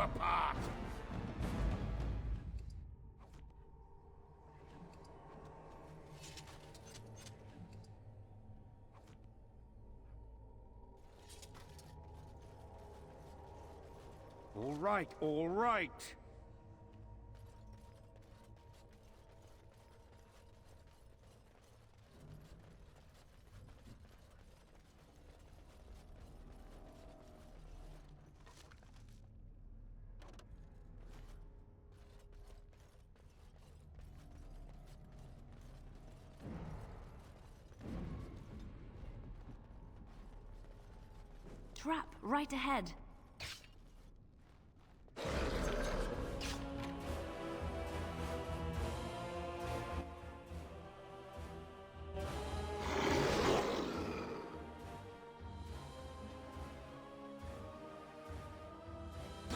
apart! All right, all right. Trap right ahead.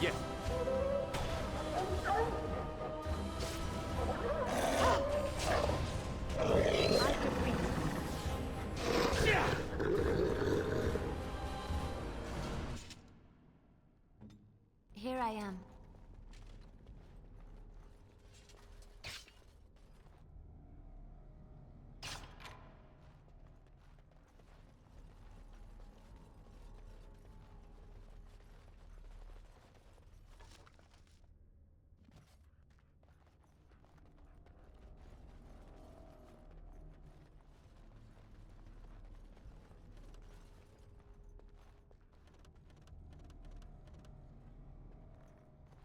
Yes. Here I am.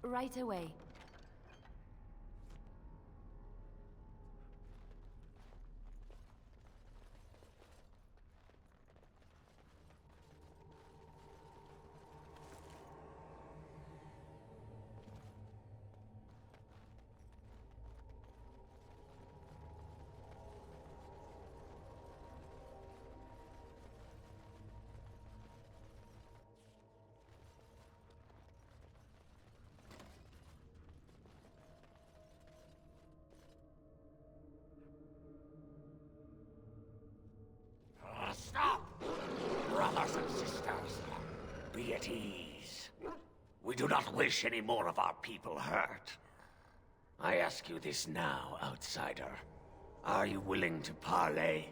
Right away. Stop! Brothers and sisters, be at ease. We do not wish any more of our people hurt. I ask you this now, outsider. Are you willing to parley?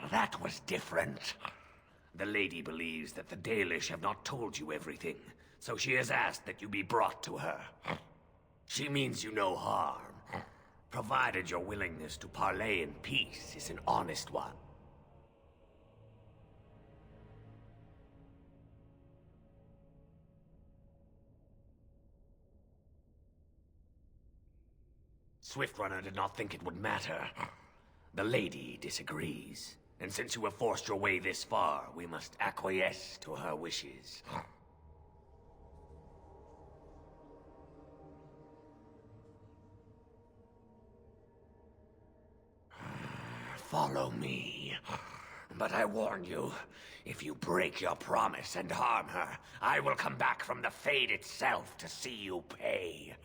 That was different. The lady believes that the Dalish have not told you everything, so she has asked that you be brought to her. She means you no harm, provided your willingness to parley in peace is an honest one. Swiftrunner did not think it would matter. The lady disagrees. And since you have forced your way this far, we must acquiesce to her wishes. Follow me. But I warn you, if you break your promise and harm her, I will come back from the Fade itself to see you pay.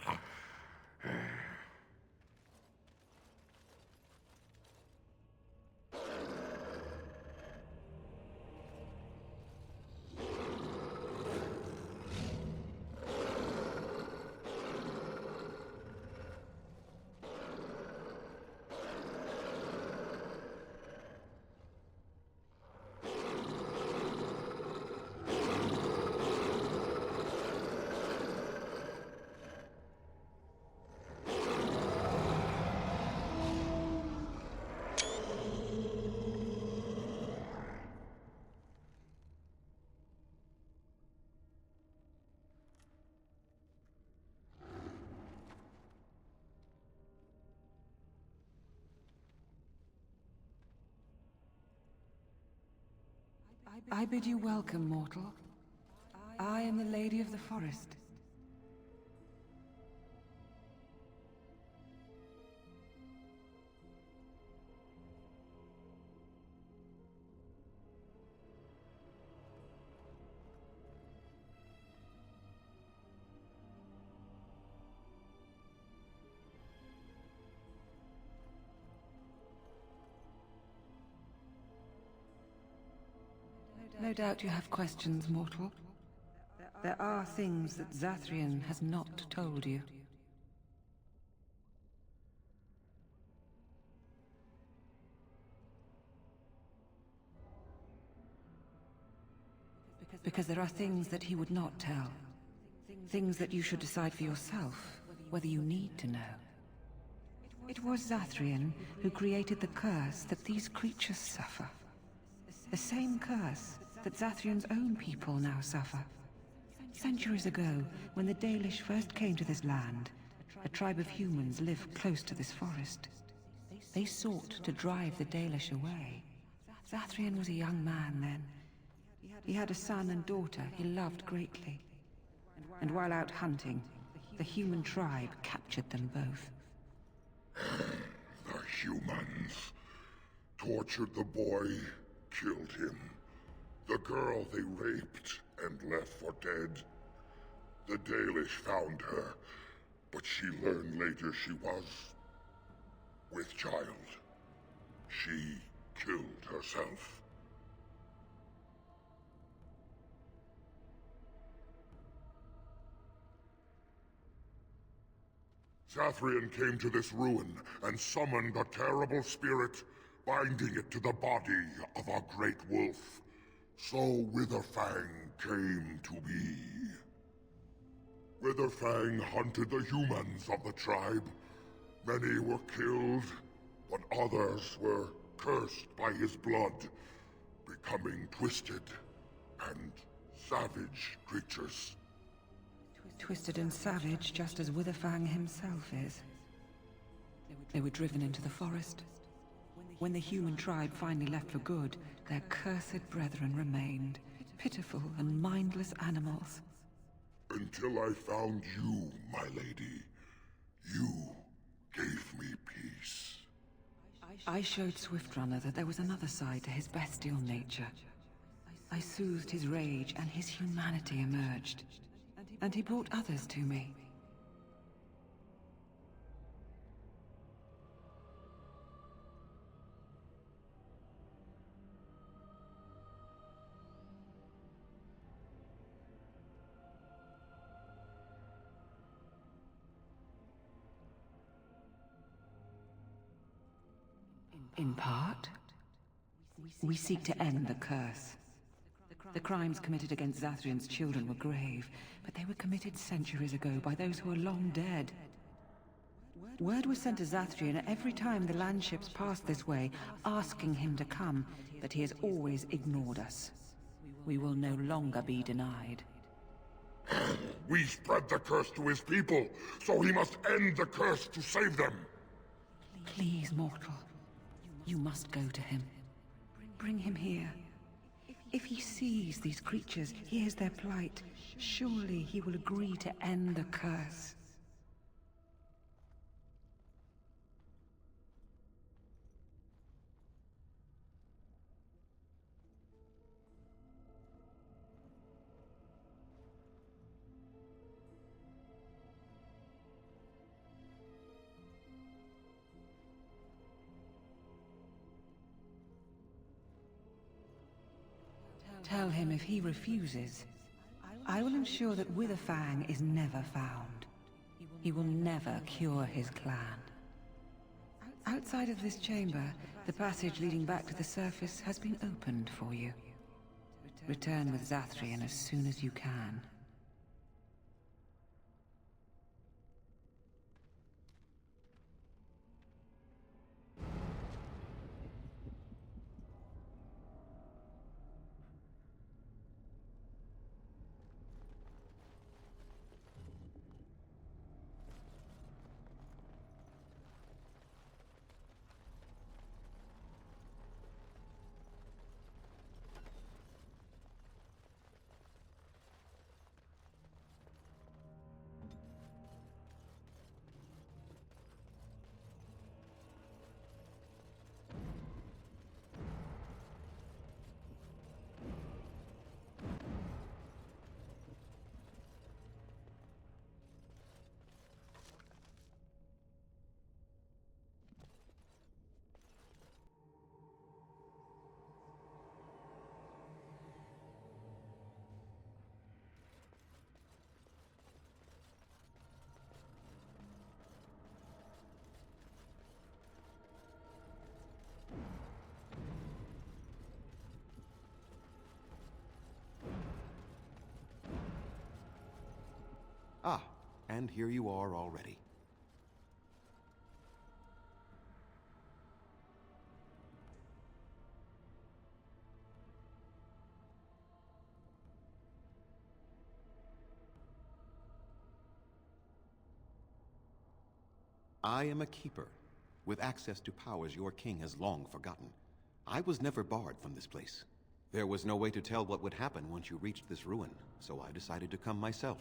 I bid you welcome, mortal. I am the Lady of the Forest. No doubt you have questions, mortal. There are things that Zathrian has not told you. Because there are things that he would not tell. Things that you should decide for yourself, whether you need to know. It was Zathrian who created the curse that these creatures suffer. The same curse that Zathrian's own people now suffer. Centuries ago, when the Dalish first came to this land, a tribe of humans lived close to this forest. They sought to drive the Dalish away. Zathrian was a young man then. He had a son and daughter he loved greatly. And while out hunting, the human tribe captured them both. The humans tortured the boy, killed him. The girl they raped and left for dead. The Dalish found her, but she learned later she was with child. She killed herself. Zathrian came to this ruin and summoned a terrible spirit, binding it to the body of a great wolf. So Witherfang came to be. Witherfang hunted the humans of the tribe. Many were killed, but others were cursed by his blood, becoming twisted and savage creatures. Twisted and savage, just as Witherfang himself is. They were driven into the forest. When the human tribe finally left for good, their cursed brethren remained, pitiful and mindless animals. Until I found you, my lady. You gave me peace. I showed Swiftrunner that there was another side to his bestial nature. I soothed his rage and his humanity emerged. And he brought others to me. In part, we seek to end the curse. The crimes committed against Zathrian's children were grave, but they were committed centuries ago by those who are long dead. Word was sent to Zathrian every time the landships passed this way, asking him to come, but he has always ignored us. We will no longer be denied. We spread the curse to his people, so he must end the curse to save them. Please, mortal. You must go to him. Bring him here. If he sees these creatures, hears their plight, surely he will agree to end the curse. Tell him if he refuses, I will ensure that Witherfang is never found. He will never cure his clan. Outside of this chamber, the passage leading back to the surface has been opened for you. Return with Zathrian as soon as you can. and here you are already. I am a keeper, with access to powers your king has long forgotten. I was never barred from this place. There was no way to tell what would happen once you reached this ruin, so I decided to come myself.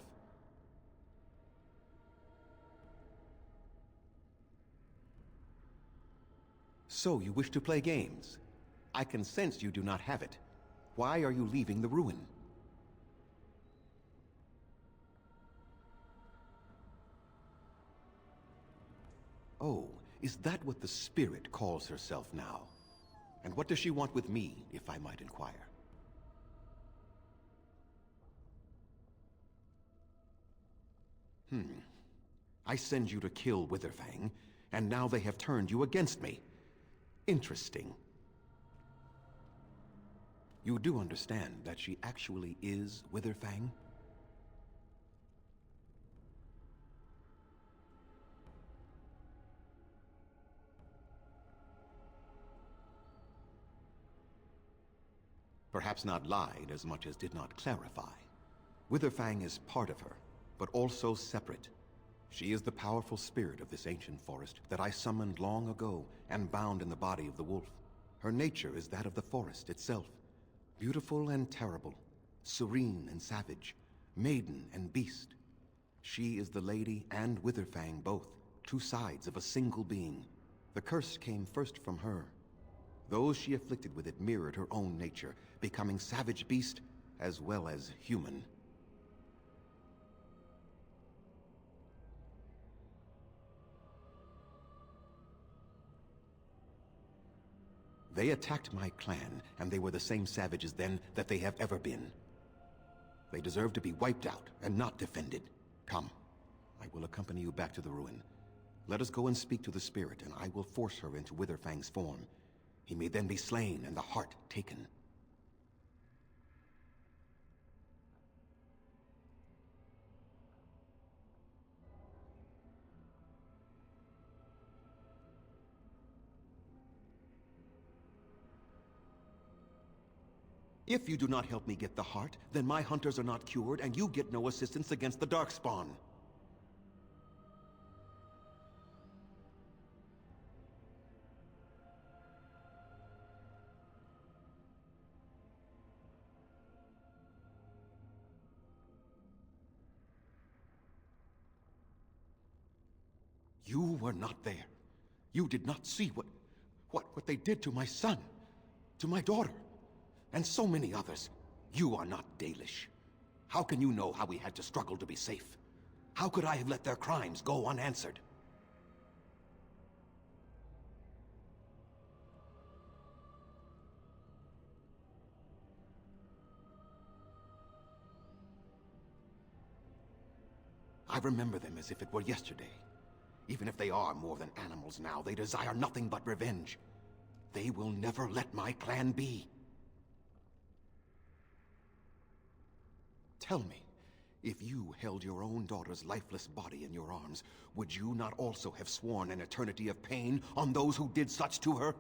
So you wish to play games? I can sense you do not have it. Why are you leaving the ruin? Oh, is that what the spirit calls herself now? And what does she want with me, if I might inquire? I send you to kill Witherfang, and now they have turned you against me. Interesting. You do understand that she actually is Witherfang? Perhaps not lied as much as did not clarify. Witherfang is part of her, but also separate. She is the powerful spirit of this ancient forest that I summoned long ago and bound in the body of the wolf. Her nature is that of the forest itself. Beautiful and terrible, serene and savage, maiden and beast. She is the lady and Witherfang both, two sides of a single being. The curse came first from her. Those she afflicted with it mirrored her own nature, becoming savage beast as well as human. They attacked my clan, and they were the same savages then that they have ever been. They deserve to be wiped out and not defended. Come, I will accompany you back to the ruin. Let us go and speak to the spirit, and I will force her into Witherfang's form. He may then be slain and the heart taken. If you do not help me get the heart, then my hunters are not cured, and you get no assistance against the Darkspawn. You were not there. You did not see what they did to my son, to my daughter, and so many others. You are not Dalish. How can you know how we had to struggle to be safe? How could I have let their crimes go unanswered? I remember them as if it were yesterday. Even if they are more than animals now, they desire nothing but revenge. They will never let my clan be. Tell me, if you held your own daughter's lifeless body in your arms, would you not also have sworn an eternity of pain on those who did such to her?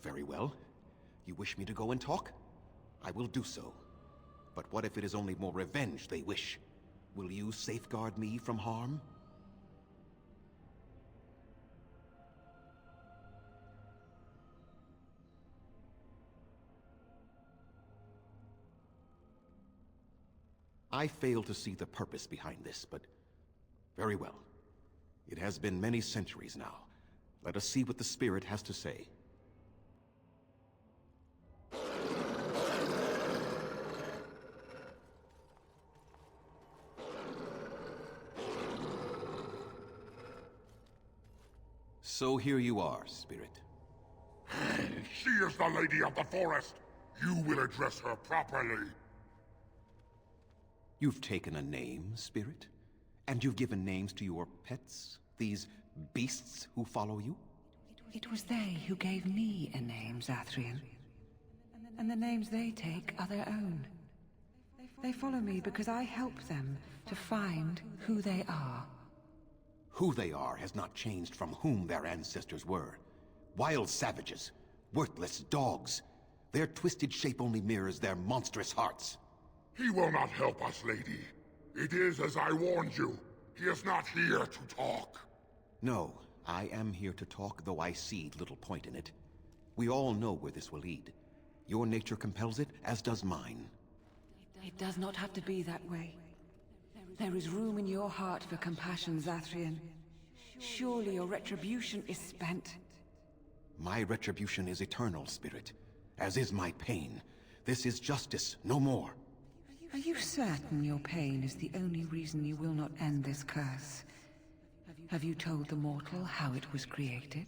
Very well. You wish me to go and talk? I will do so. But what if it is only more revenge they wish? Will you safeguard me from harm? I fail to see the purpose behind this, but very well. It has been many centuries now. Let us see what the spirit has to say. So here you are, spirit. She is the lady of the forest. You will address her properly. You've taken a name, spirit? And you've given names to your pets? These beasts who follow you? It was they who gave me a name, Zathrian. And the names they take are their own. They follow me because I help them to find who they are. Who they are has not changed from whom their ancestors were. Wild savages, worthless dogs. Their twisted shape only mirrors their monstrous hearts. He will not help us, lady. It is as I warned you. He is not here to talk. No, I am here to talk, though I see little point in it. We all know where this will lead. Your nature compels it, as does mine. It does not have to be that way. There is room in your heart for compassion, Zathrian. Surely your retribution is spent. My retribution is eternal, Spirit, as is my pain. This is justice, no more. Are you certain your pain is the only reason you will not end this curse? Have you told the mortal how it was created?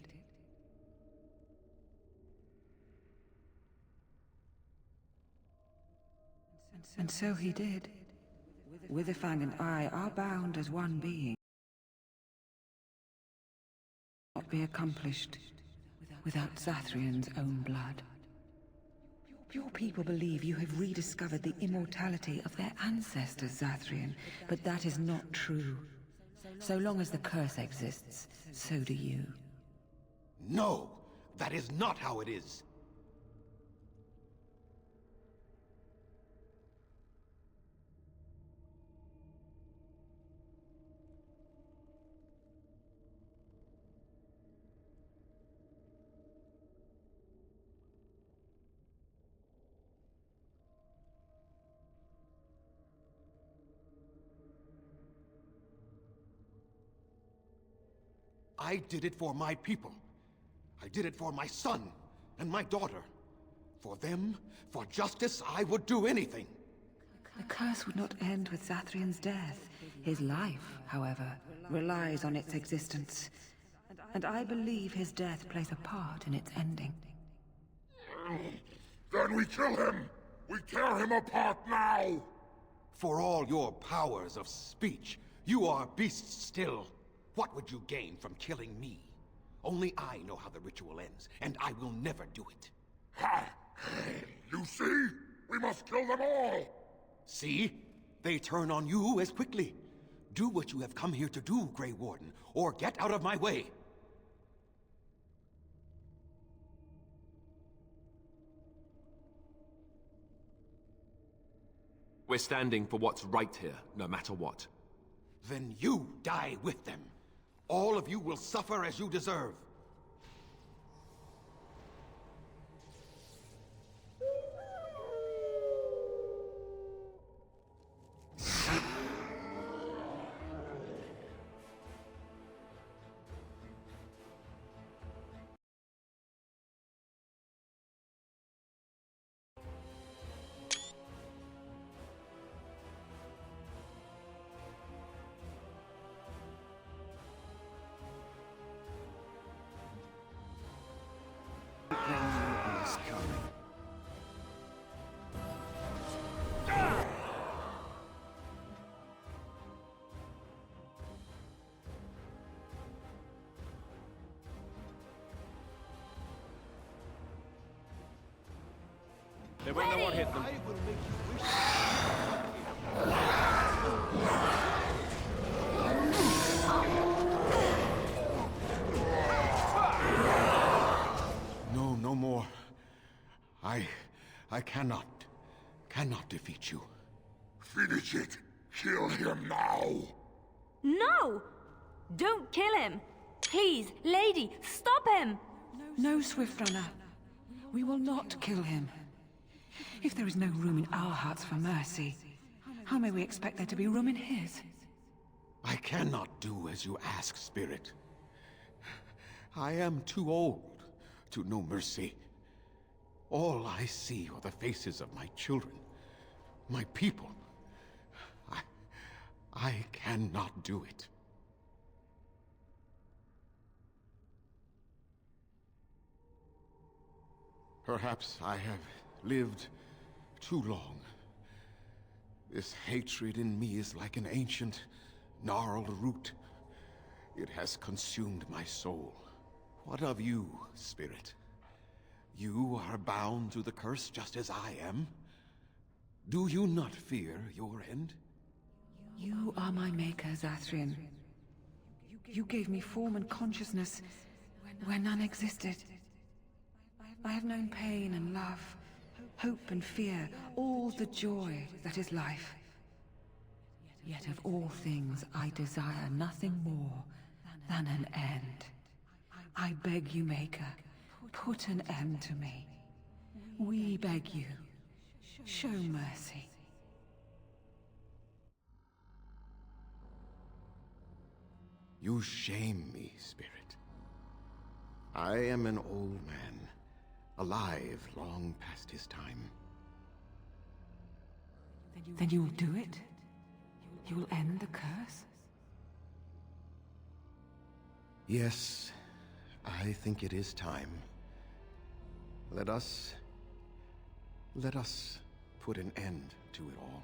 And so he did. Witherfang and I are bound as one being. Not be accomplished without Zathrian's own blood. Your people believe you have rediscovered the immortality of their ancestors, Zathrian, but that is not true. So long as the curse exists, so do you. No! That is not how it is! I did it for my people. I did it for my son and my daughter. For them, for justice, I would do anything. The curse would not end with Zathrian's death. His life, however, relies on its existence. And I believe his death plays a part in its ending. Then we kill him! We tear him apart now! For all your powers of speech, you are beasts still. What would you gain from killing me? Only I know how the ritual ends, and I will never do it. Ha! You see? We must kill them all! See? They turn on you as quickly. Do what you have come here to do, Grey Warden, or get out of my way. We're standing for what's right here, no matter what. Then you die with them. All of you will suffer as you deserve. Is coming. They won't know what hit them. No more. I cannot defeat you. Finish it! Kill him now! No! Don't kill him! Please, lady, stop him! No, Swiftrunner. We will not kill him. If there is no room in our hearts for mercy, how may we expect there to be room in his? I cannot do as you ask, Spirit. I am too old to know mercy. All I see are the faces of my children, my people. I cannot do it. Perhaps I have lived too long. This hatred in me is like an ancient, gnarled root. It has consumed my soul. What of you, Spirit? You are bound to the curse just as I am. Do you not fear your end? You are my maker, Zathrian. You gave me form and consciousness where none existed. I have known pain and love, hope and fear, all the joy that is life. Yet of all things I desire nothing more than an end. I beg you, Maker, put an end to me. We beg you, show mercy. You shame me, Spirit. I am an old man, alive long past his time. Then you will do it? You will end the curse? Yes, I think it is time. Let us put an end to it all.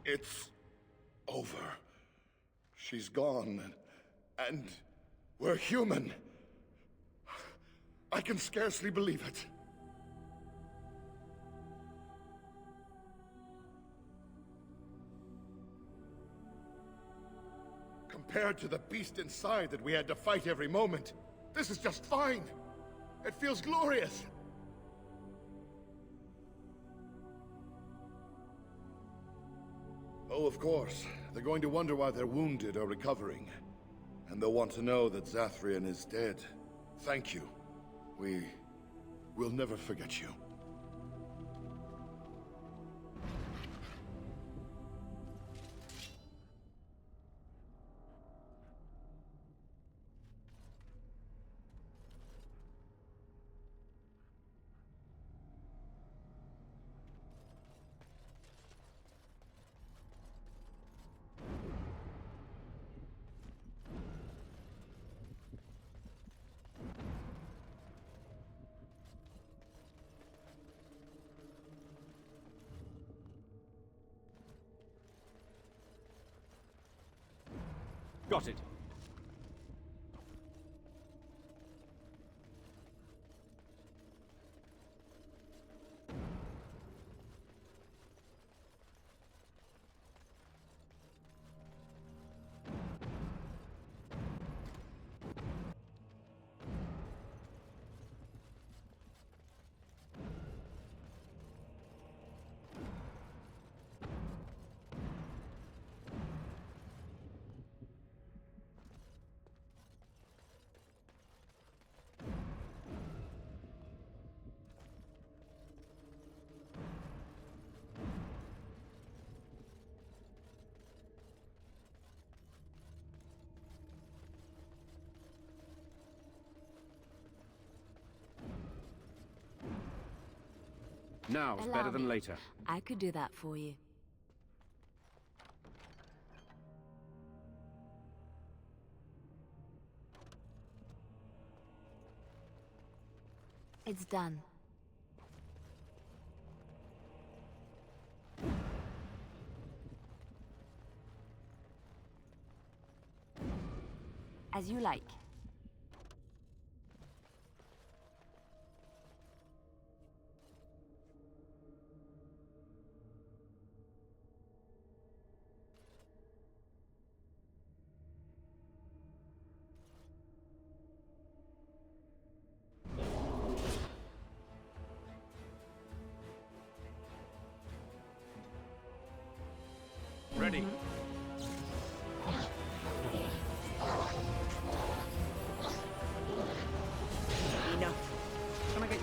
It's over. She's gone, and we're human. I can scarcely believe it. Compared to the beast inside that we had to fight every moment, this is just fine. It feels glorious. Oh, of course. They're going to wonder why they're wounded or recovering. And they'll want to know that Zathrian is dead. Thank you. We'll never forget you. Got it. Now's Allow better than me. later. I could do that for you. It's done. As you like.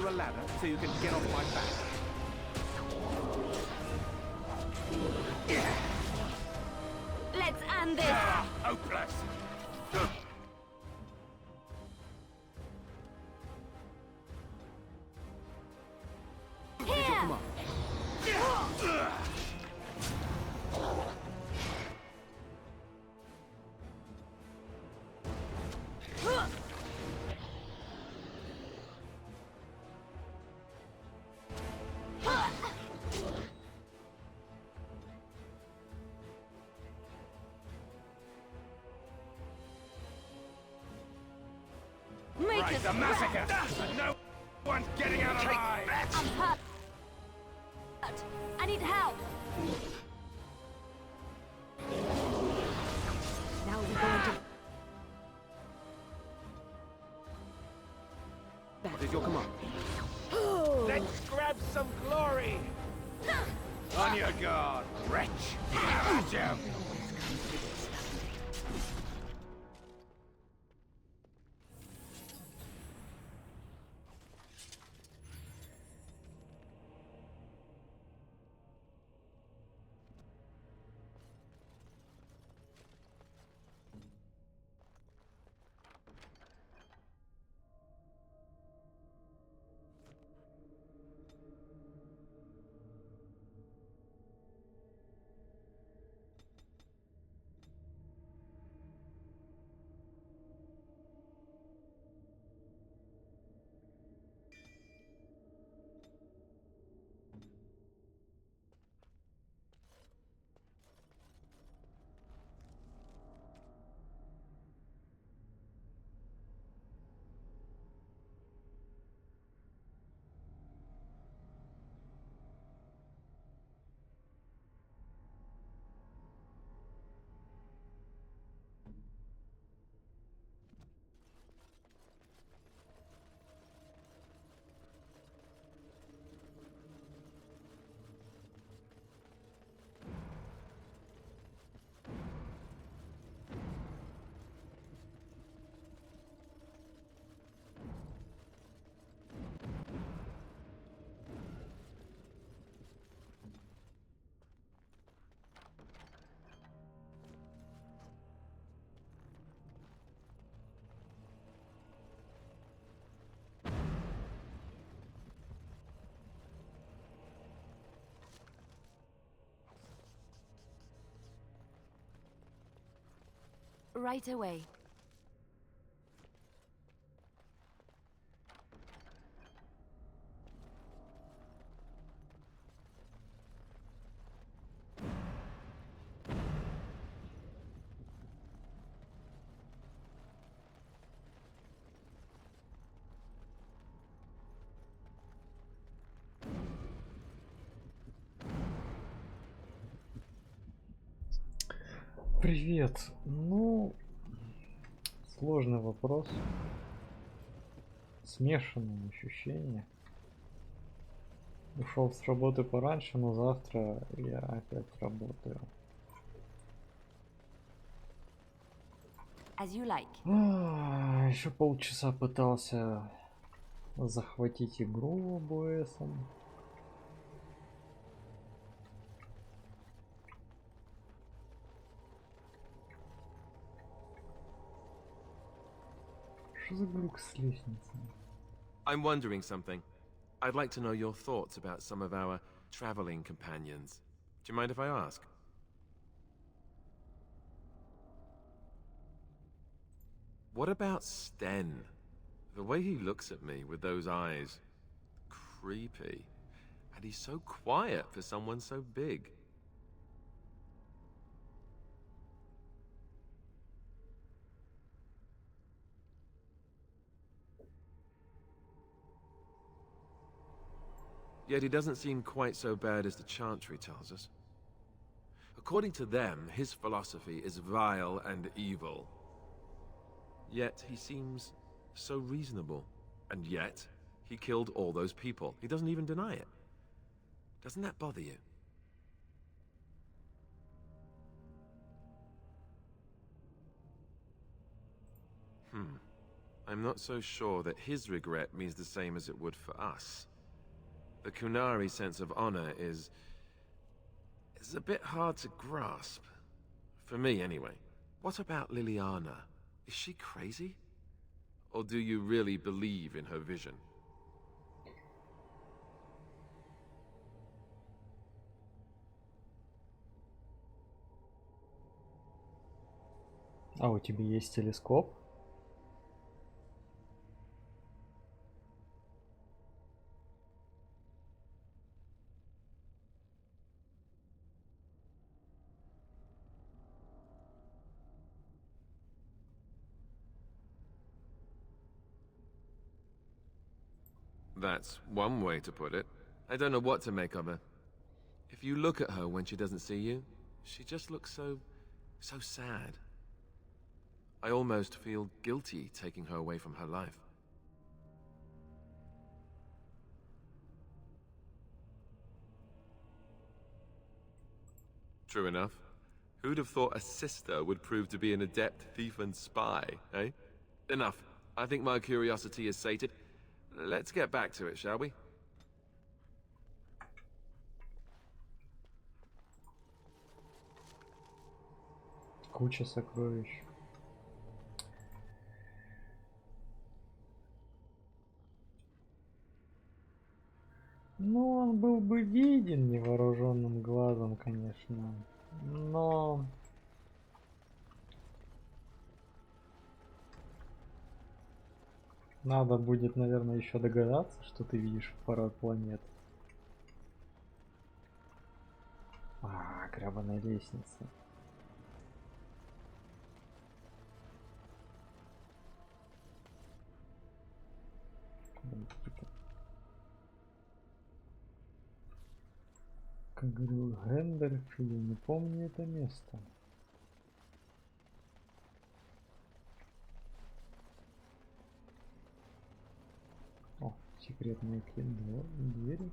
you a ladder so you can get off my back? Let's end this! Hopeless! Here! Come on. Make Right, us the massacre! No one's getting out alive! I'm hurt. I need help. Now we're going to... What is your command? Let's grab some glory! On your guard, wretch! Jam! Right away. Привет. Ну, сложный вопрос. Смешанные ощущения. Ушел с работы пораньше, но завтра я опять работаю. As you like. Еще полчаса пытался захватить игру ОБСом. Что за глюк с лестницей? I'm wondering something. I'd like to know your thoughts about some of our traveling companions. Do you mind if I ask? What about Sten? The way he looks at me with those eyes. Creepy. And he's so quiet for someone so big. Yet he doesn't seem quite so bad as the Chantry tells us. According to them, his philosophy is vile and evil. Yet he seems so reasonable. And yet, he killed all those people. He doesn't even deny it. Doesn't that bother you? I'm not so sure that his regret means the same as it would for us. The Kunari sense of honor is a bit hard to grasp. For me, anyway. What about Liliana? Is she crazy? Or do you really believe in her vision? А у тебя есть телескоп? That's one way to put it. I don't know what to make of her. If you look at her when she doesn't see you, she just looks so sad. I almost feel guilty taking her away from her life. True enough. Who'd have thought a sister would prove to be an adept thief and spy, eh? Enough. I think my curiosity is sated. Let's get back to it, shall we? Куча сокровищ. Ну, он был бы виден невооруженным глазом, конечно. Но... Надо будет, наверное, еще догадаться, что ты видишь пару планет. А, гребаная лестница. Как говорил Гэндальф, я не помню это место. О, секретные двери.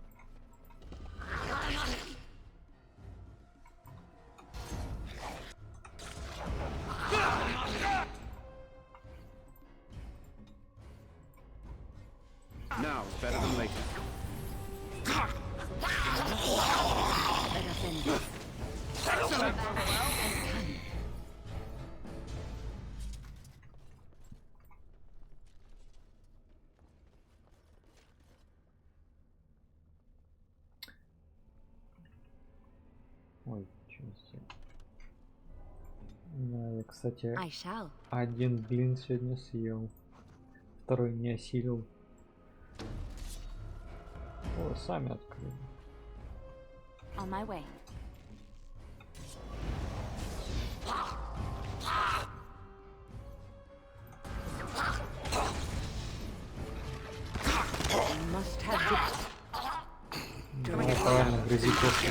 Now is better than later. Let us end this. Excellent. Ой, что здесь? Да, я, кстати, I shall. один блин сегодня съел. Второй не осилил. О, сами открыли. On my way. I must have this. Да, правильно, грызи кошки.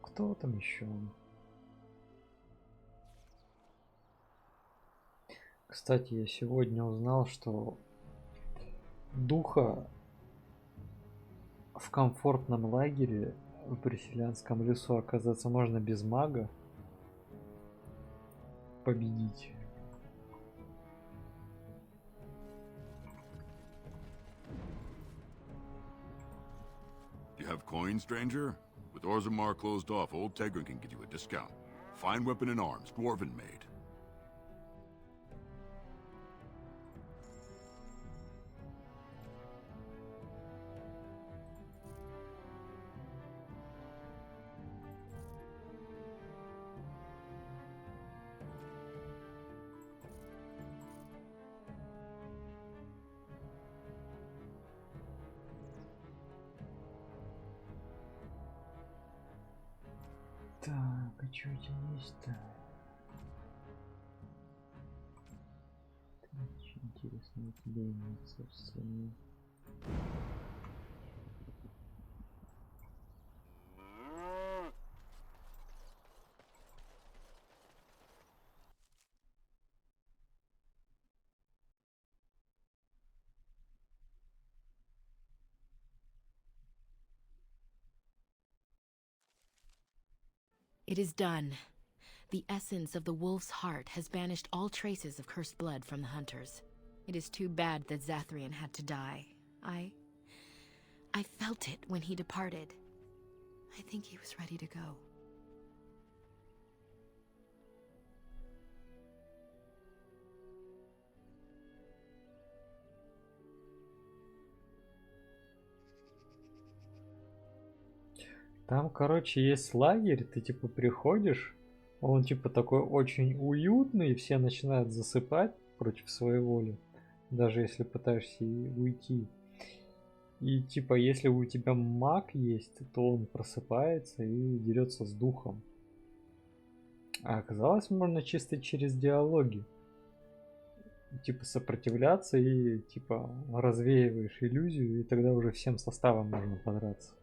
Кто там еще? Кстати, я сегодня узнал, что духа в комфортном лагере в Бресилянском лесу оказаться можно без мага победить. You have coins, stranger? With Orzammar closed off, old Tegrin can get you a discount. Fine weapon and arms, dwarven made. Так, Что есть-то? Очень интересно у тебя имеется в стране. It is done. The essence of the wolf's heart has banished all traces of cursed blood from the hunters. It is too bad that Zathrian had to die. I felt it when he departed. I think he was ready to go. Там, короче, есть лагерь, ты типа приходишь, он типа такой очень уютный, все начинают засыпать против своей воли, даже если пытаешься уйти. И типа, если у тебя маг есть, то он просыпается и дерется с духом. А оказалось, можно чисто через диалоги. Типа сопротивляться и типа развеиваешь иллюзию, и тогда уже всем составом можно подраться.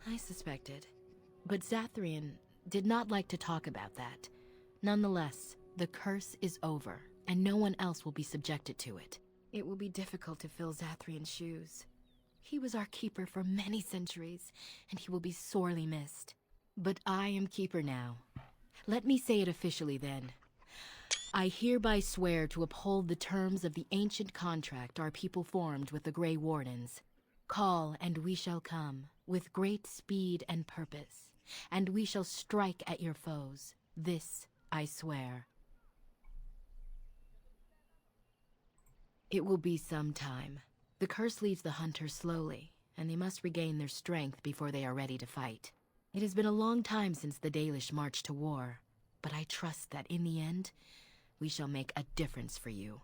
I suspected. But Zathrian did not like to talk about that. Nonetheless, the curse is over, and no one else will be subjected to it. It will be difficult to fill Zathrian's shoes. He was our keeper for many centuries, and he will be sorely missed. But I am keeper now. Let me say it officially then. I hereby swear to uphold the terms of the ancient contract our people formed with the Grey Wardens. Call, and we shall come, with great speed and purpose, and we shall strike at your foes. This I swear. It will be some time. The curse leaves the hunters slowly, and they must regain their strength before they are ready to fight. It has been a long time since the Dalish marched to war, but I trust that in the end, we shall make a difference for you.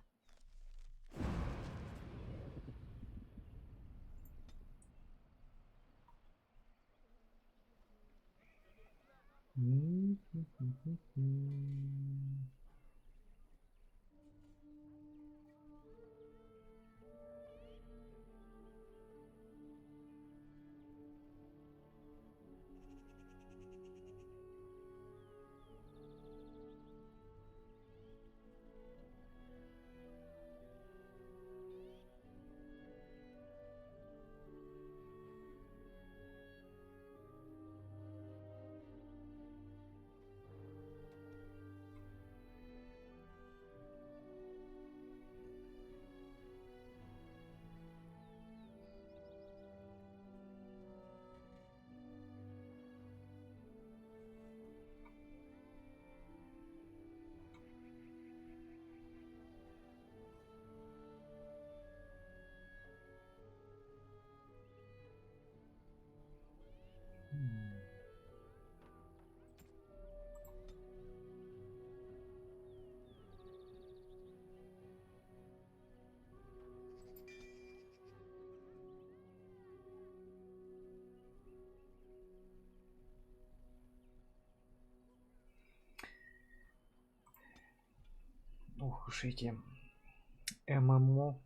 Ох уж эти ММО.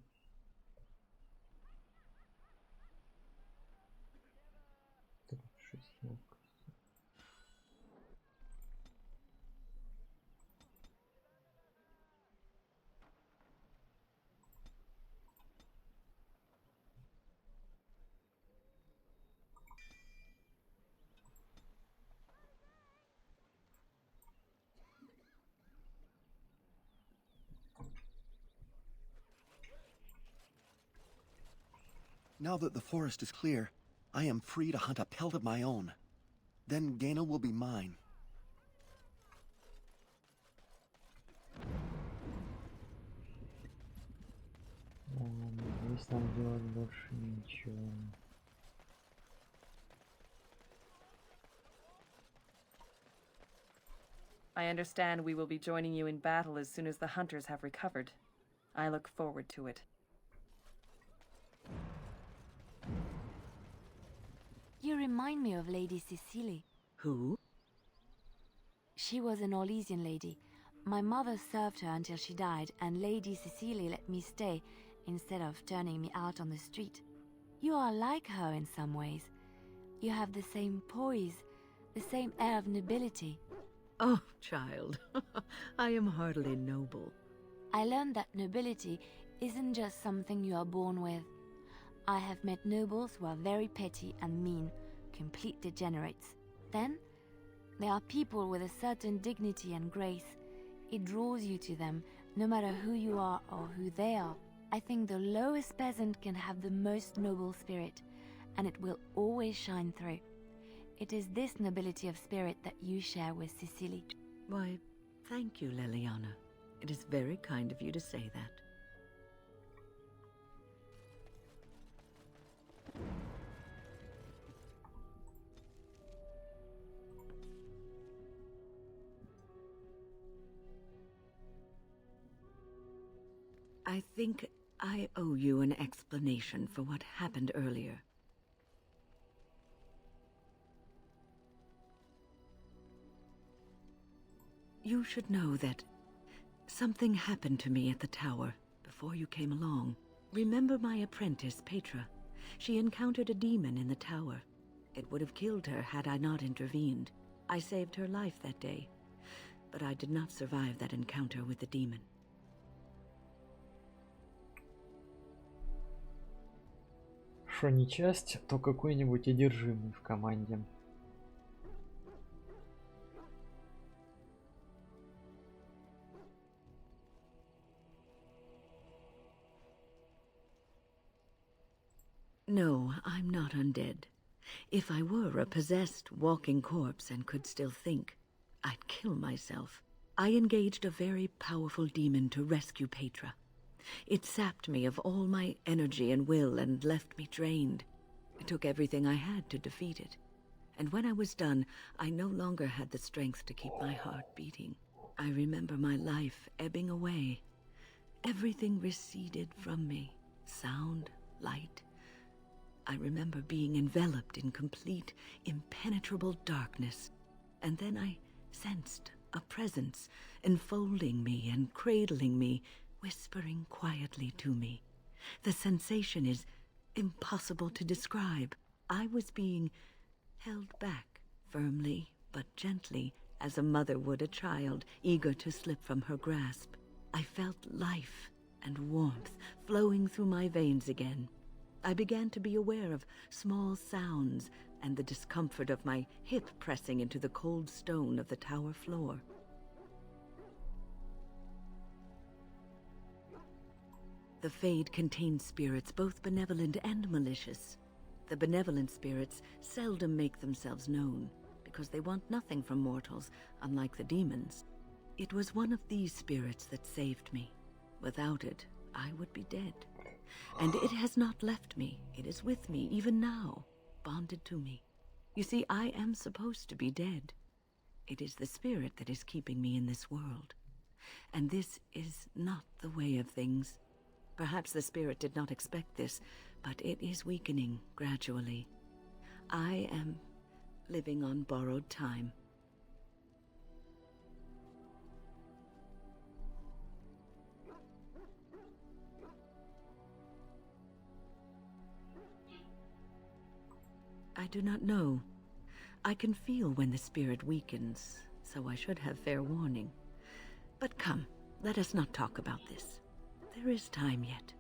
Now that the forest is clear, I am free to hunt a pelt of my own. Then Gaina will be mine. Здесь нам делать больше ничего. I understand we will be joining you in battle as soon as the hunters have recovered. I look forward to it. You remind me of Lady Cecily. Who? She was an Orlesian lady. My mother served her until she died, and Lady Cecily let me stay instead of turning me out on the street. You are like her in some ways. You have the same poise, the same air of nobility. Oh, child, I am hardly noble. I learned that nobility isn't just something you are born with. I have met nobles who are very petty and mean, complete degenerates. Then, there are people with a certain dignity and grace. It draws you to them, no matter who you are or who they are. I think the lowest peasant can have the most noble spirit, and it will always shine through. It is this nobility of spirit that you share with Cecily. Why, thank you, Leliana. It is very kind of you to say that. I think I owe you an explanation for what happened earlier. You should know that something happened to me at the tower before you came along. Remember my apprentice, Petra? She encountered a demon in the tower. It would have killed her had I not intervened. I saved her life that day, but I did not survive that encounter with the demon. Что не часть, то какой-нибудь одержимый в команде. No, I'm not undead. If I were a possessed walking corpse and could still think, I'd kill myself. I engaged a very powerful demon to rescue Petra. It sapped me of all my energy and will and left me drained. It took everything I had to defeat it. And when I was done, I no longer had the strength to keep my heart beating. I remember my life ebbing away. Everything receded from me. Sound, light. I remember being enveloped in complete, impenetrable darkness. And then I sensed a presence enfolding me and cradling me, whispering quietly to me. The sensation is impossible to describe. I was being held back, firmly but gently, as a mother would a child, eager to slip from her grasp. I felt life and warmth flowing through my veins again. I began to be aware of small sounds and the discomfort of my hip pressing into the cold stone of the tower floor. The Fade contains spirits both benevolent and malicious. The benevolent spirits seldom make themselves known, because they want nothing from mortals, unlike the demons. It was one of these spirits that saved me. Without it, I would be dead. And it has not left me. It is with me, even now, bonded to me. You see, I am supposed to be dead. It is the spirit that is keeping me in this world. And this is not the way of things. Perhaps the spirit did not expect this, but it is weakening gradually. I am living on borrowed time. I do not know. I can feel when the spirit weakens, so I should have fair warning. But come, let us not talk about this. There is time yet.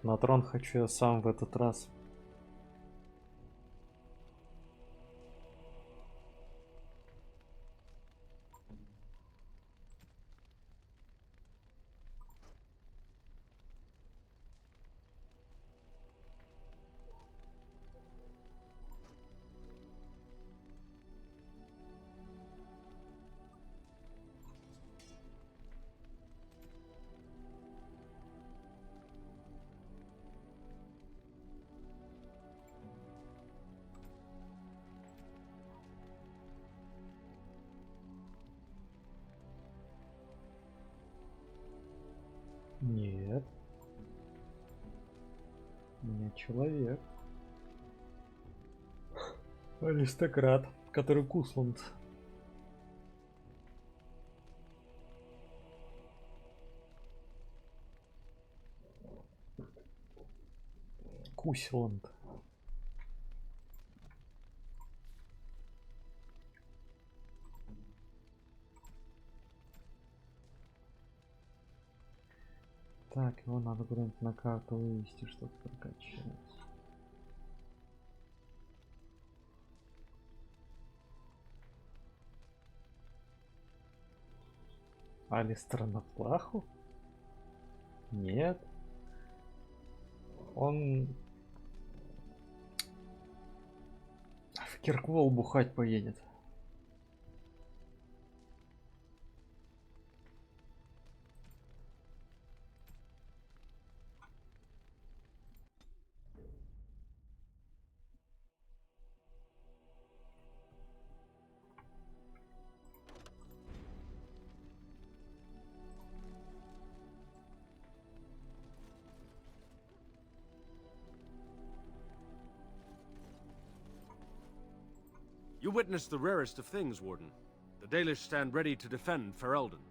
на трон хочу я сам в этот раз. Нет. У меня человек. Аристократ, который Кусланд. Кусланд. Так, его надо куда-нибудь на карту вывести, чтобы прокачать. Алистер на плаху? Нет. Он в Кирквол бухать поедет. You witnessed the rarest of things, Warden. The Dalish stand ready to defend Ferelden.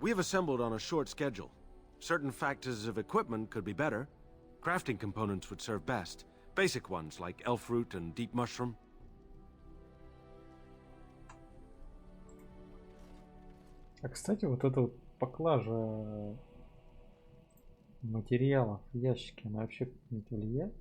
We have assembled on a short schedule. Certain factors of equipment could be better. Crafting components would serve best. Basic ones like elf root and deep mushroom. А кстати, вот эта вот поклажа материалов в ящике, она вообще как-нибудь влияет?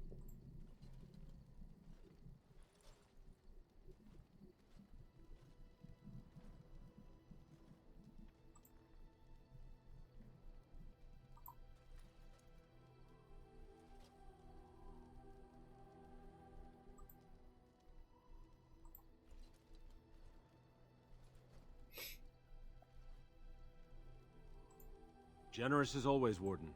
Generous as always, Warden.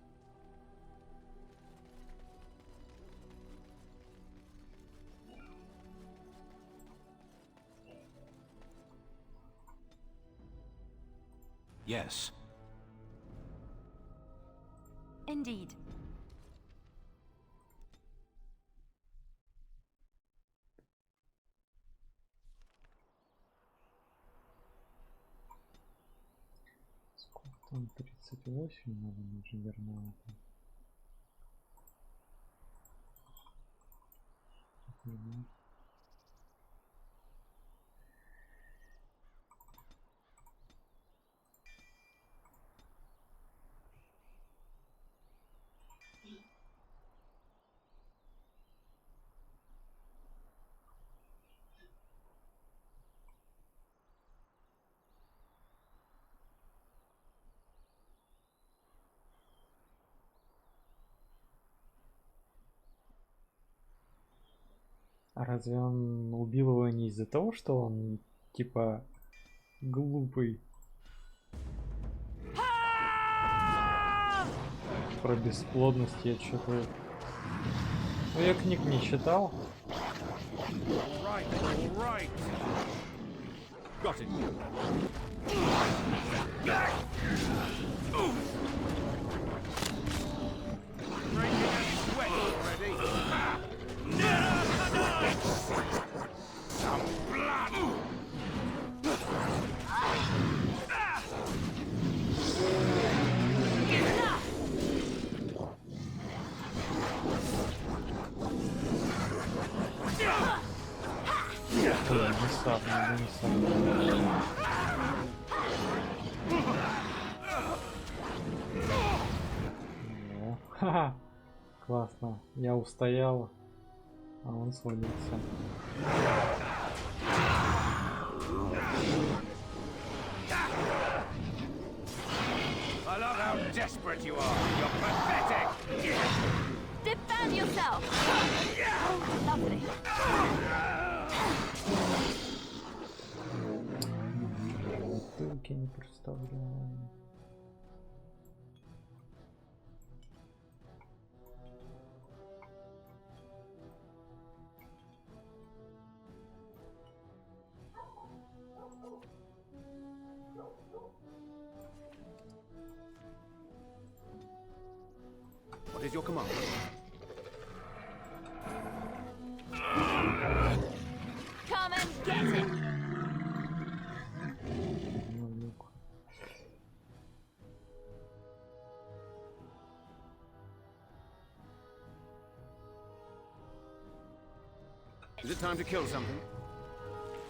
Yes. Indeed. Там 38 надо, наверное, А разве он убил его не из-за того, что он типа глупый? Про бесплодность я что-то... Ну, я книг не читал. Ха-ха. Классно. Я устоял, а он свалился. I love how desperate you are. You're pathetic. Defend yourself! Oh, lovely. Бутылки не представляю. What is your command? Come and get it! Is it time to kill something?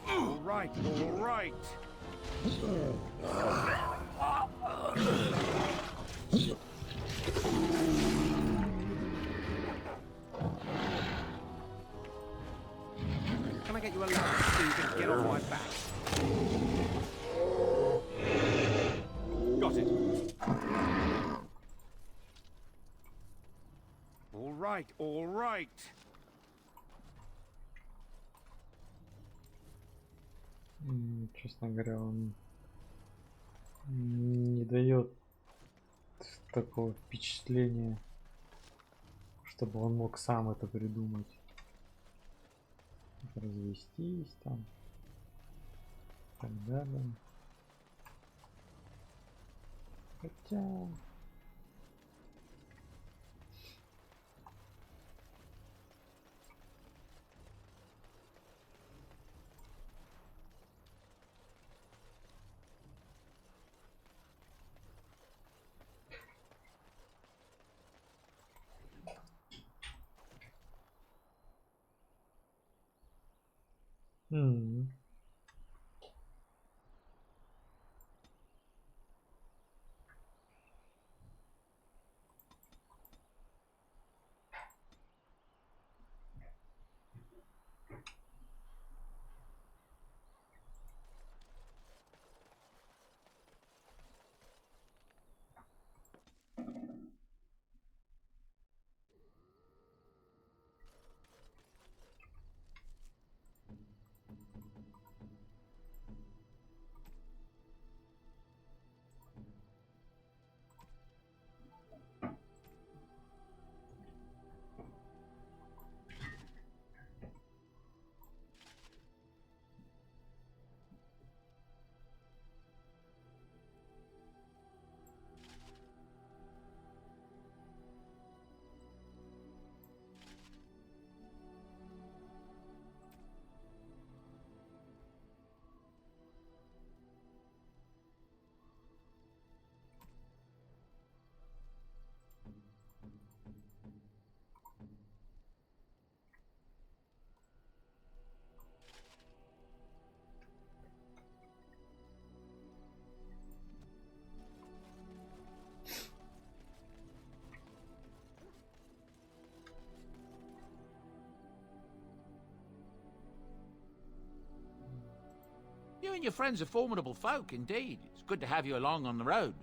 All right, all right. Can I get you a ladder so you can get off my back? Got it. All right, all right. Честно говоря, он не дает такого впечатления, чтобы он мог сам это придумать. Развестись там и так далее. Хотя... You and your friends are formidable folk, indeed. It's good to have you along on the road.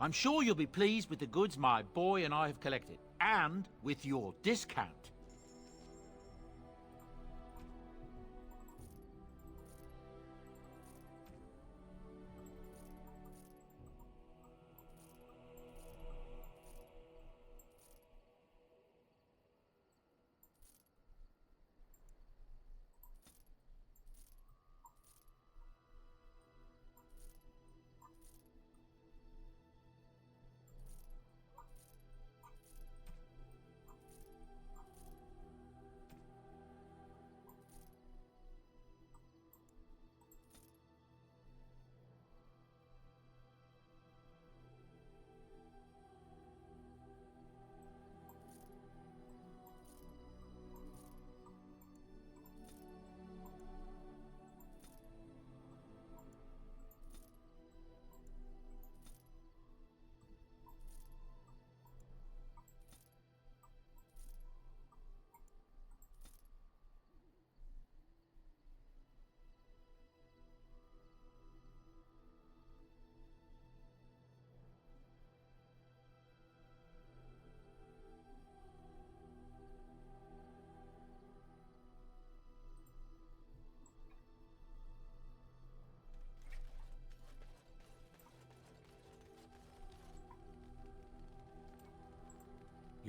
I'm sure you'll be pleased with the goods my boy and I have collected, and with your discount.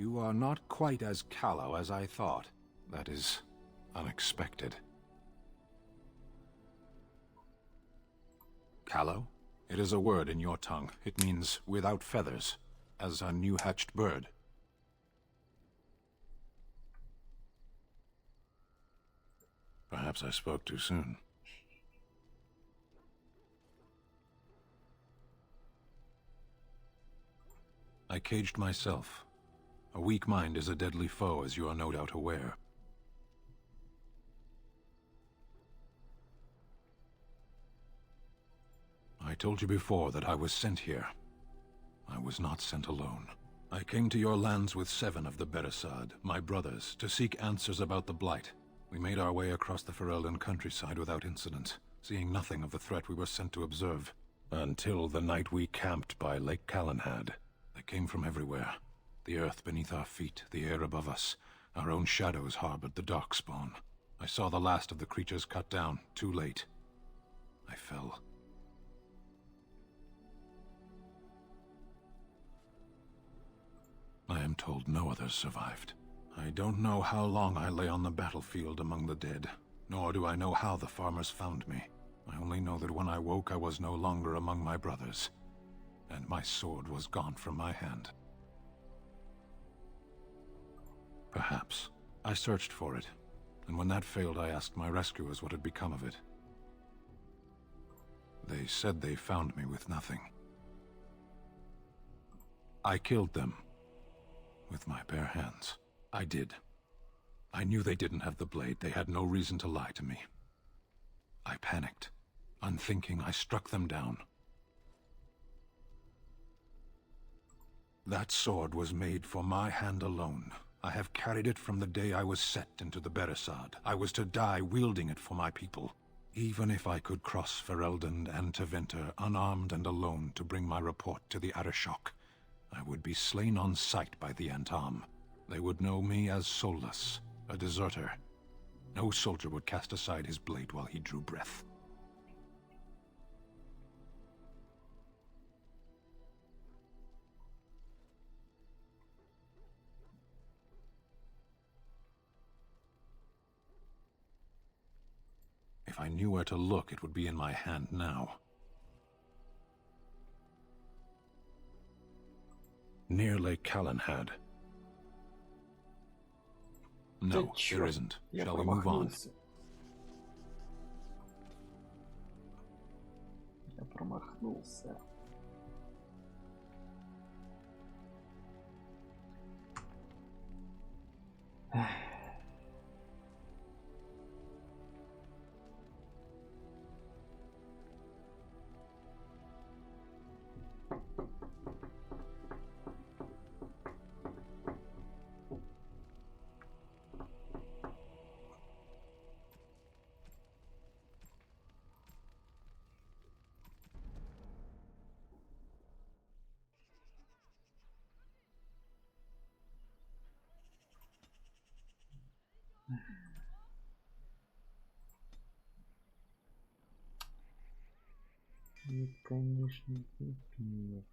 You are not quite as callow as I thought. That is unexpected. Callow? It is a word in your tongue. It means without feathers, as a new-hatched bird. Perhaps I spoke too soon. I caged myself. A weak mind is a deadly foe, as you are no doubt aware. I told you before that I was sent here. I was not sent alone. I came to your lands with 7 of the Beresad, my brothers, to seek answers about the Blight. We made our way across the Ferelden countryside without incident, seeing nothing of the threat we were sent to observe. Until the night we camped by Lake Calenhad. They came from everywhere. The earth beneath our feet, the air above us. Our own shadows harbored the darkspawn. I saw the last of the creatures cut down, too late. I fell. I am told no others survived. I don't know how long I lay on the battlefield among the dead, nor do I know how the farmers found me. I only know that when I woke I was no longer among my brothers, and my sword was gone from my hand. Perhaps. I searched for it, and when that failed I asked my rescuers what had become of it. They said they found me with nothing. I killed them. With my bare hands. I did. I knew they didn't have the blade. They had no reason to lie to me. I panicked. Unthinking, I struck them down. That sword was made for my hand alone. I have carried it from the day I was set into the Beresad. I was to die wielding it for my people. Even if I could cross Ferelden and Tevinter unarmed and alone to bring my report to the Arishok, I would be slain on sight by the Antam. They would know me as soulless, a deserter. No soldier would cast aside his blade while he drew breath. If I knew where to look, it would be in my hand now. Near Lake Calenhad. No, there isn't. Shall we move on? Я промахнулся. И, конечно, пипец.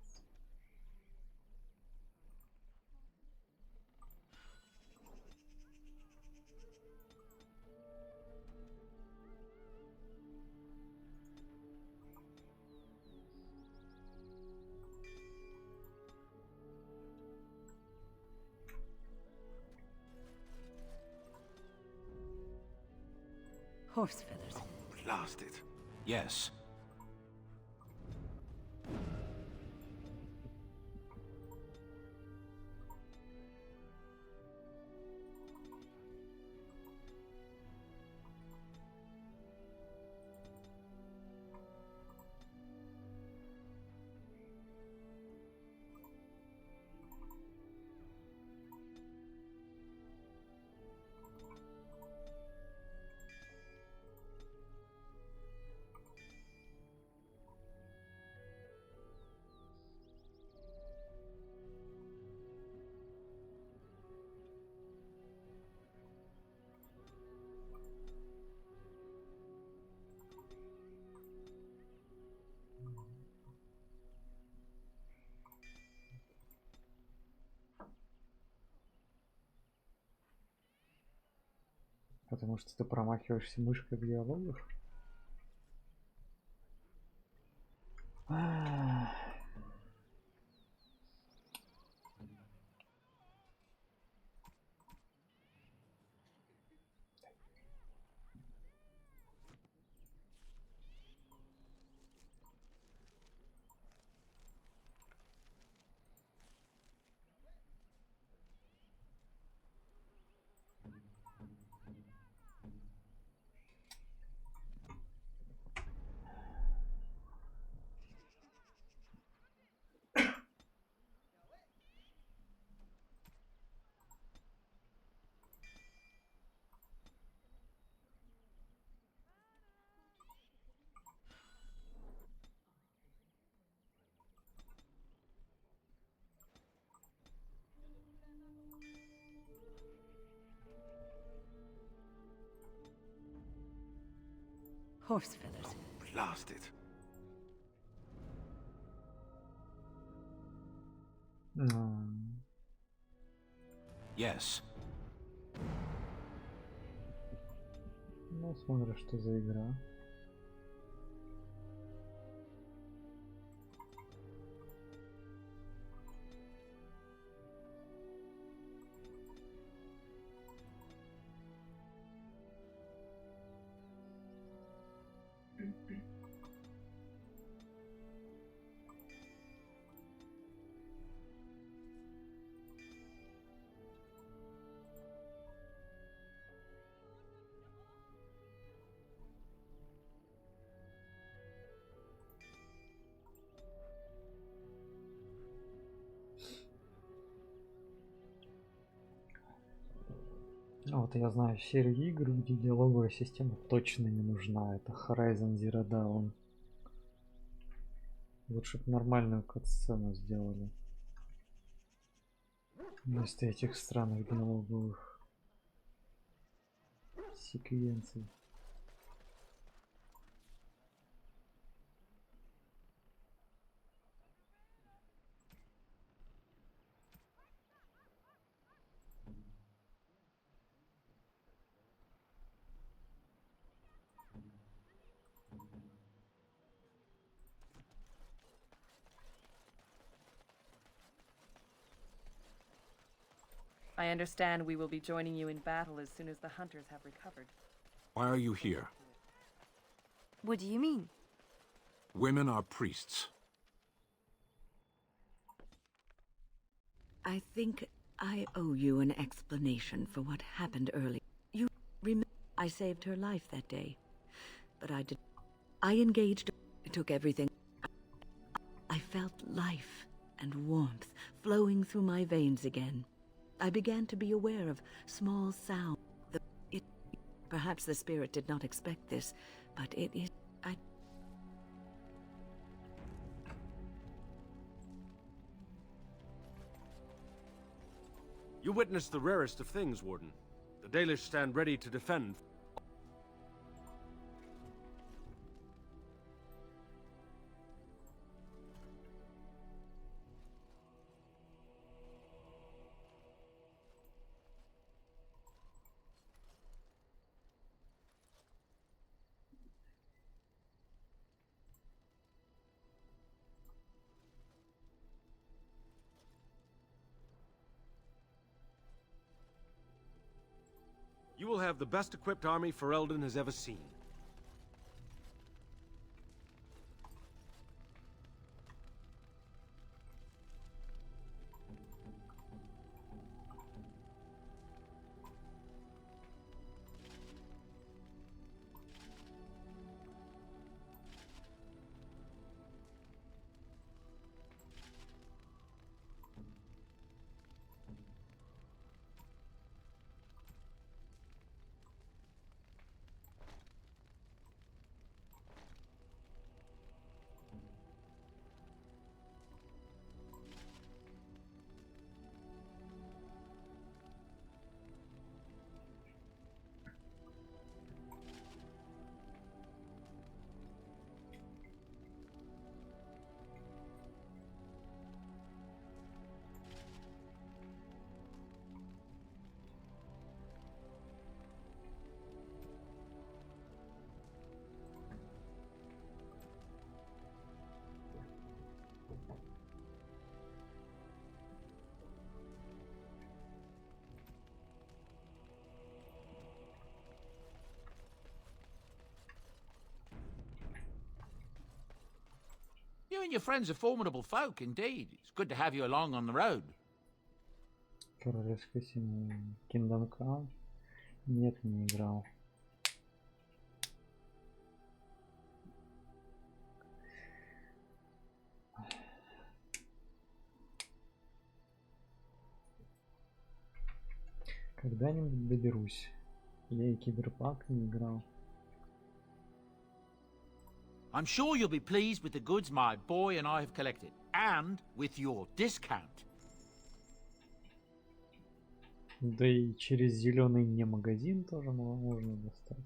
Horse feathers. Oh, blast it. Yes. Потому что ты промахиваешься мышкой в диалогах. Horse feathers. Blast it. Yes. Ну, смотришь, что за игра. Вот я знаю серию игр, где диалоговая система точно не нужна. Это Horizon Zero Dawn. Лучше бы нормальную кат-сцену сделали. Вместо этих странных диалоговых секвенций. I understand we will be joining you in battle as soon as the hunters have recovered. Why are you here? What do you mean? Women are priests. I think I owe you an explanation for what happened earlier. You remember I saved her life that day, but I engaged, took everything. I felt life and warmth flowing through my veins again. I began to be aware of small sounds. Perhaps the spirit did not expect this, but it is. You witnessed the rarest of things, Warden. The Dalish stand ready to defend. You will have the best equipped army Ferelden has ever seen. your friends are formidable folk, indeed. It's good to have you along on the road. Королевская семья. Kingdom Come? Нет, не играл. Когда-нибудь доберусь. Я и Киберпанк не играл. I'm sure you'll be pleased with the goods my boy and I have collected, and with your discount. Да и через зеленый не магазин тоже можно достать.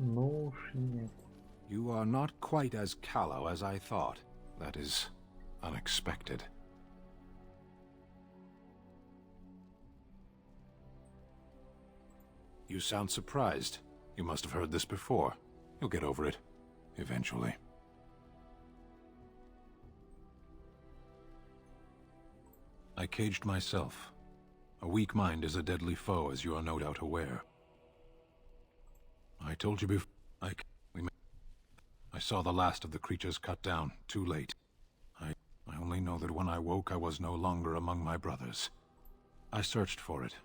Ну уж нет. You are not quite as callow as I thought. That is unexpected. You sound surprised. You must have heard this before. You'll get over it. Eventually. I caged myself. A weak mind is a deadly foe, as you are no doubt aware. I told you before. I saw the last of the creatures cut down, too late. I only know that when I woke, I was no longer among my brothers. I searched for it,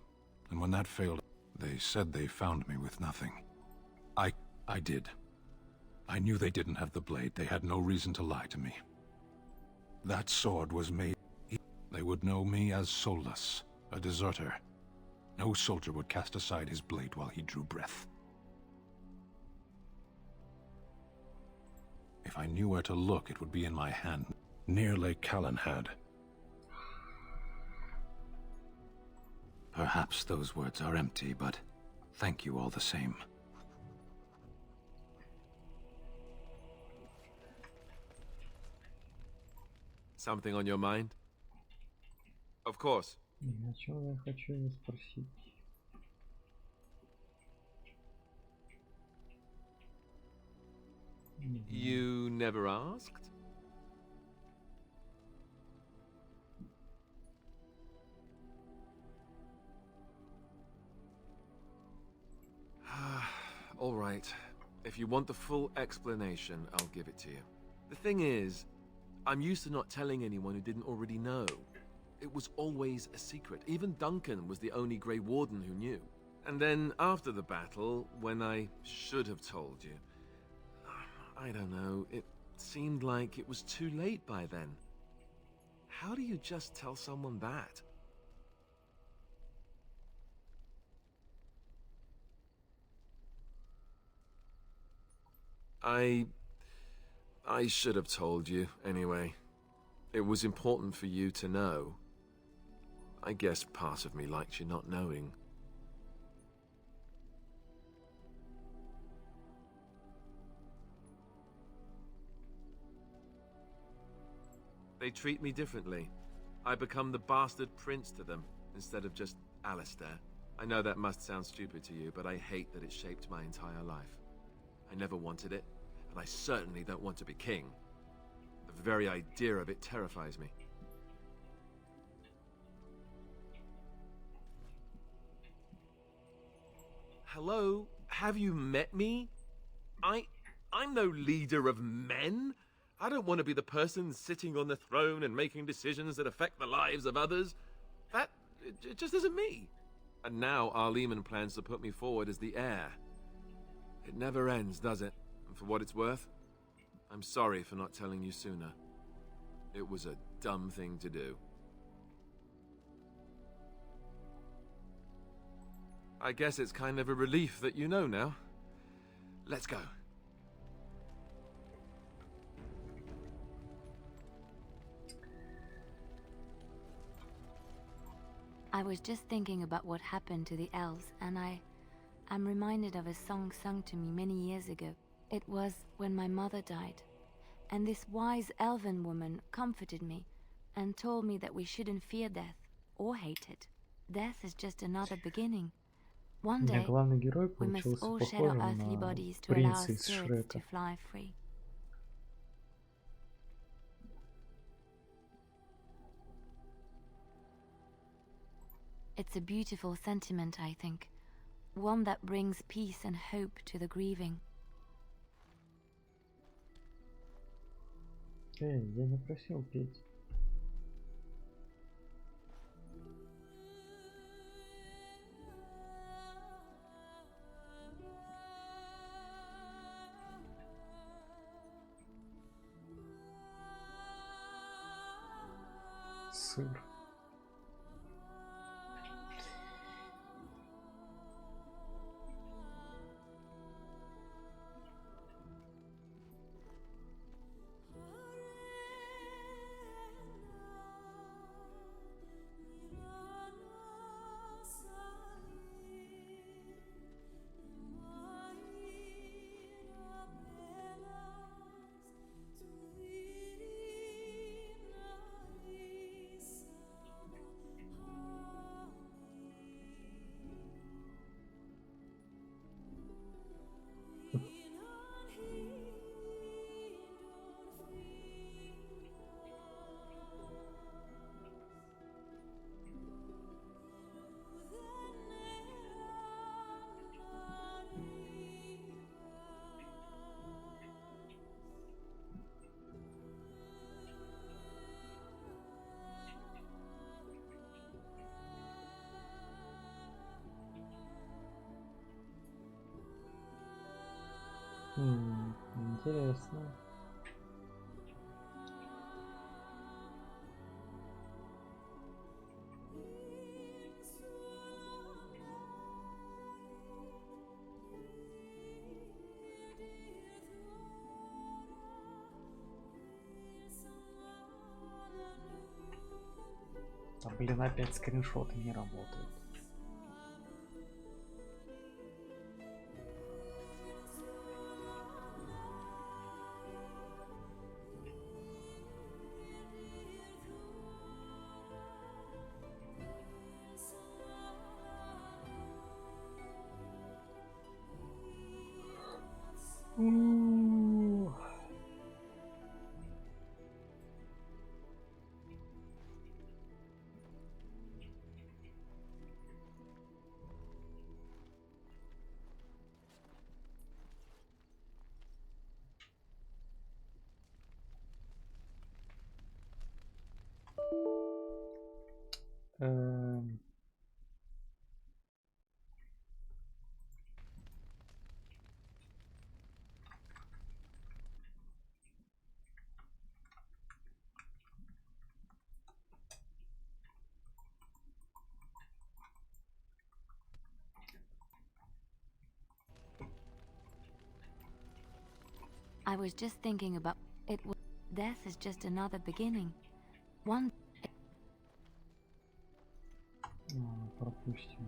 and when that failed, they said they found me with nothing. I did. I knew they didn't have the blade. They had no reason to lie to me. That sword was made. They would know me as soulless, a deserter. No soldier would cast aside his blade while he drew breath. If I knew where to look, it would be in my hand, near Lake Callan had. Perhaps those words are empty, but thank you all the same. Something on your mind? Of course. О чем я хочу его спросить? You never asked? All right. If you want the full explanation, I'll give it to you. The thing is, I'm used to not telling anyone who didn't already know. It was always a secret. Even Duncan was the only Grey Warden who knew. And then after the battle, when I should have told you, I don't know, it seemed like it was too late by then. How do you just tell someone that? I should have told you, anyway. It was important for you to know. I guess part of me liked you not knowing. They treat me differently. I become the bastard prince to them, instead of just Alistair. I know that must sound stupid to you, but I hate that it shaped my entire life. I never wanted it, and I certainly don't want to be king. The very idea of it terrifies me. Hello? Have you met me? I'm no leader of men. I don't want to be the person sitting on the throne and making decisions that affect the lives of others. It just isn't me. And now Arleman plans to put me forward as the heir. It never ends, does it? And for what it's worth, I'm sorry for not telling you sooner. It was a dumb thing to do. I guess it's kind of a relief that you know now. Let's go. I was just thinking about what happened to the elves, and I'm reminded of a song sung to me many years ago. It was when my mother died, and this wise elven woman comforted me and told me that we shouldn't fear death or hate it. Death is just another beginning. One day, главный герой we must получился all shed our похожим earthly на bodies to allow our принца из spirits to Шрека. fly free. It's a beautiful sentiment, I think. One that brings peace and hope to the grieving. Эй, я не просил петь. Сыр. Интересно. А блин, опять скриншоты не работают. I was just thinking about it. Death is just another beginning. One. Пропустим.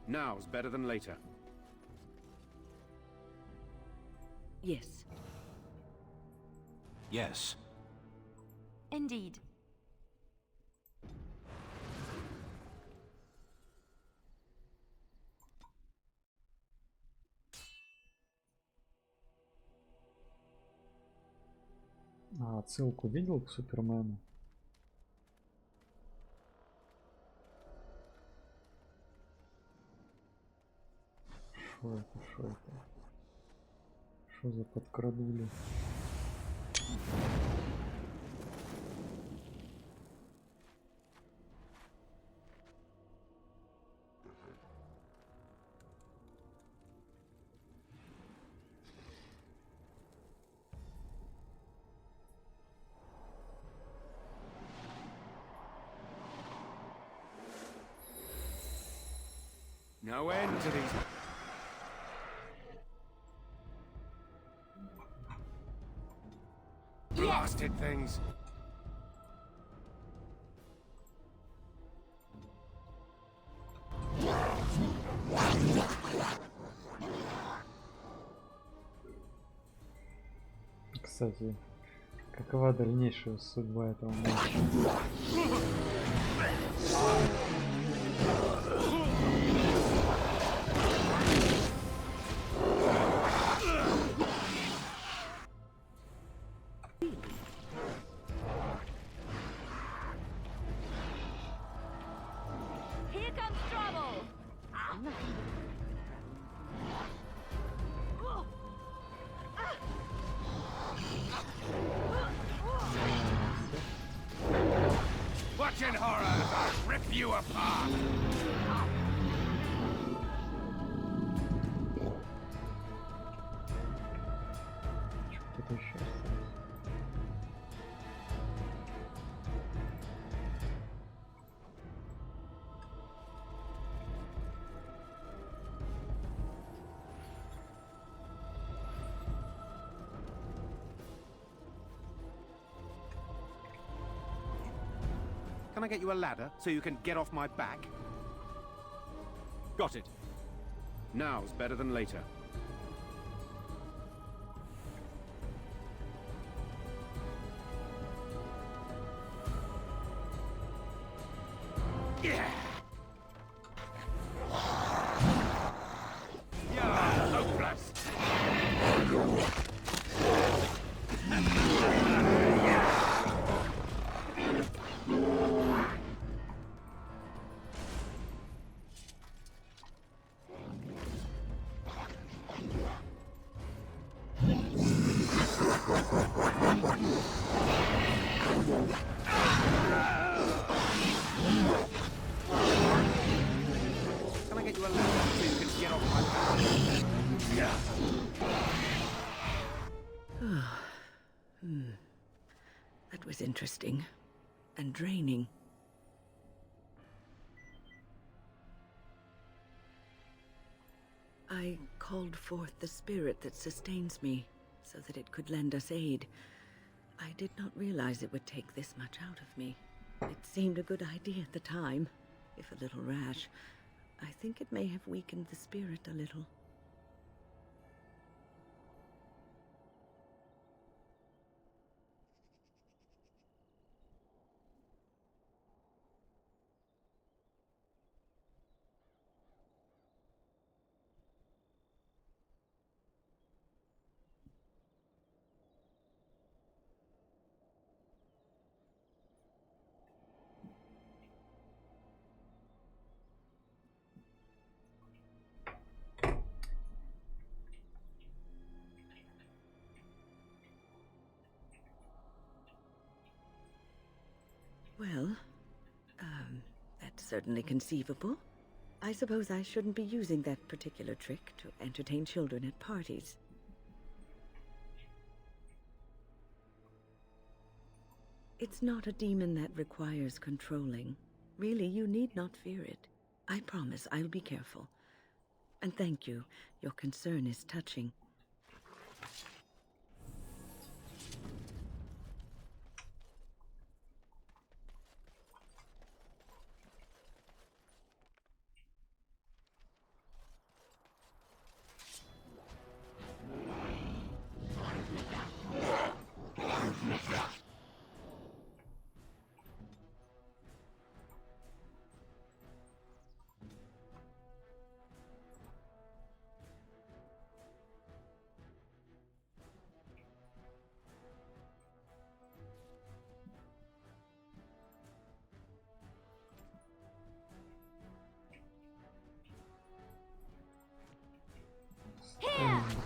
Now's better than later. Yes. Yes. Indeed. А, отсылку видел к Супермену? Шо это, шо это? Шо за подкрадули? No end to these. Blasted things. Кстати, какова дальнейшая судьба этого матча? Here comes trouble! Watch in horror as I rip you apart. Что-то еще осталось. Can I get you a ladder so you can get off my back? Got it. Now's better than later. Yeah. You're hopeless. Can I get you a ladder so you can get off my back? Yeah. That was interesting and draining. I called forth the spirit that sustains me so that it could lend us aid. I did not realize it would take this much out of me. It seemed a good idea at the time, if a little rash. I think it may have weakened the spirit a little. Well, that's certainly conceivable. I suppose I shouldn't be using that particular trick to entertain children at parties. It's not a demon that requires controlling. Really, you need not fear it. I promise I'll be careful. And thank you. Your concern is touching.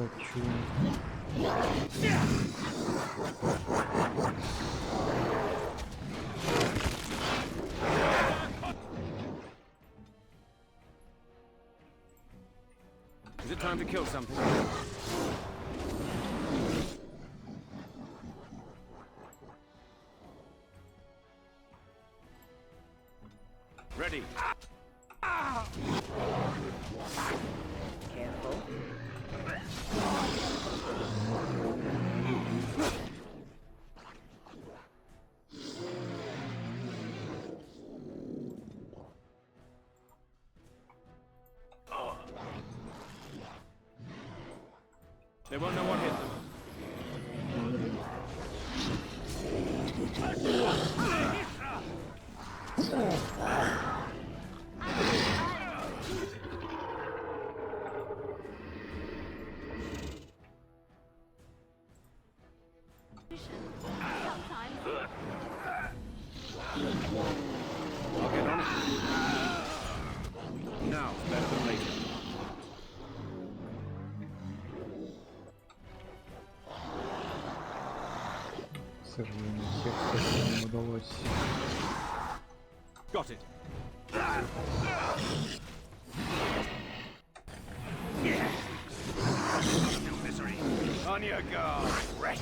хочу. Is it time to kill something? Ready. Careful. They won't know what hit them. I'll get on it. Now it's better than later. К сожалению, всех точно не удалось. Got it. No misery. On your guard. Right.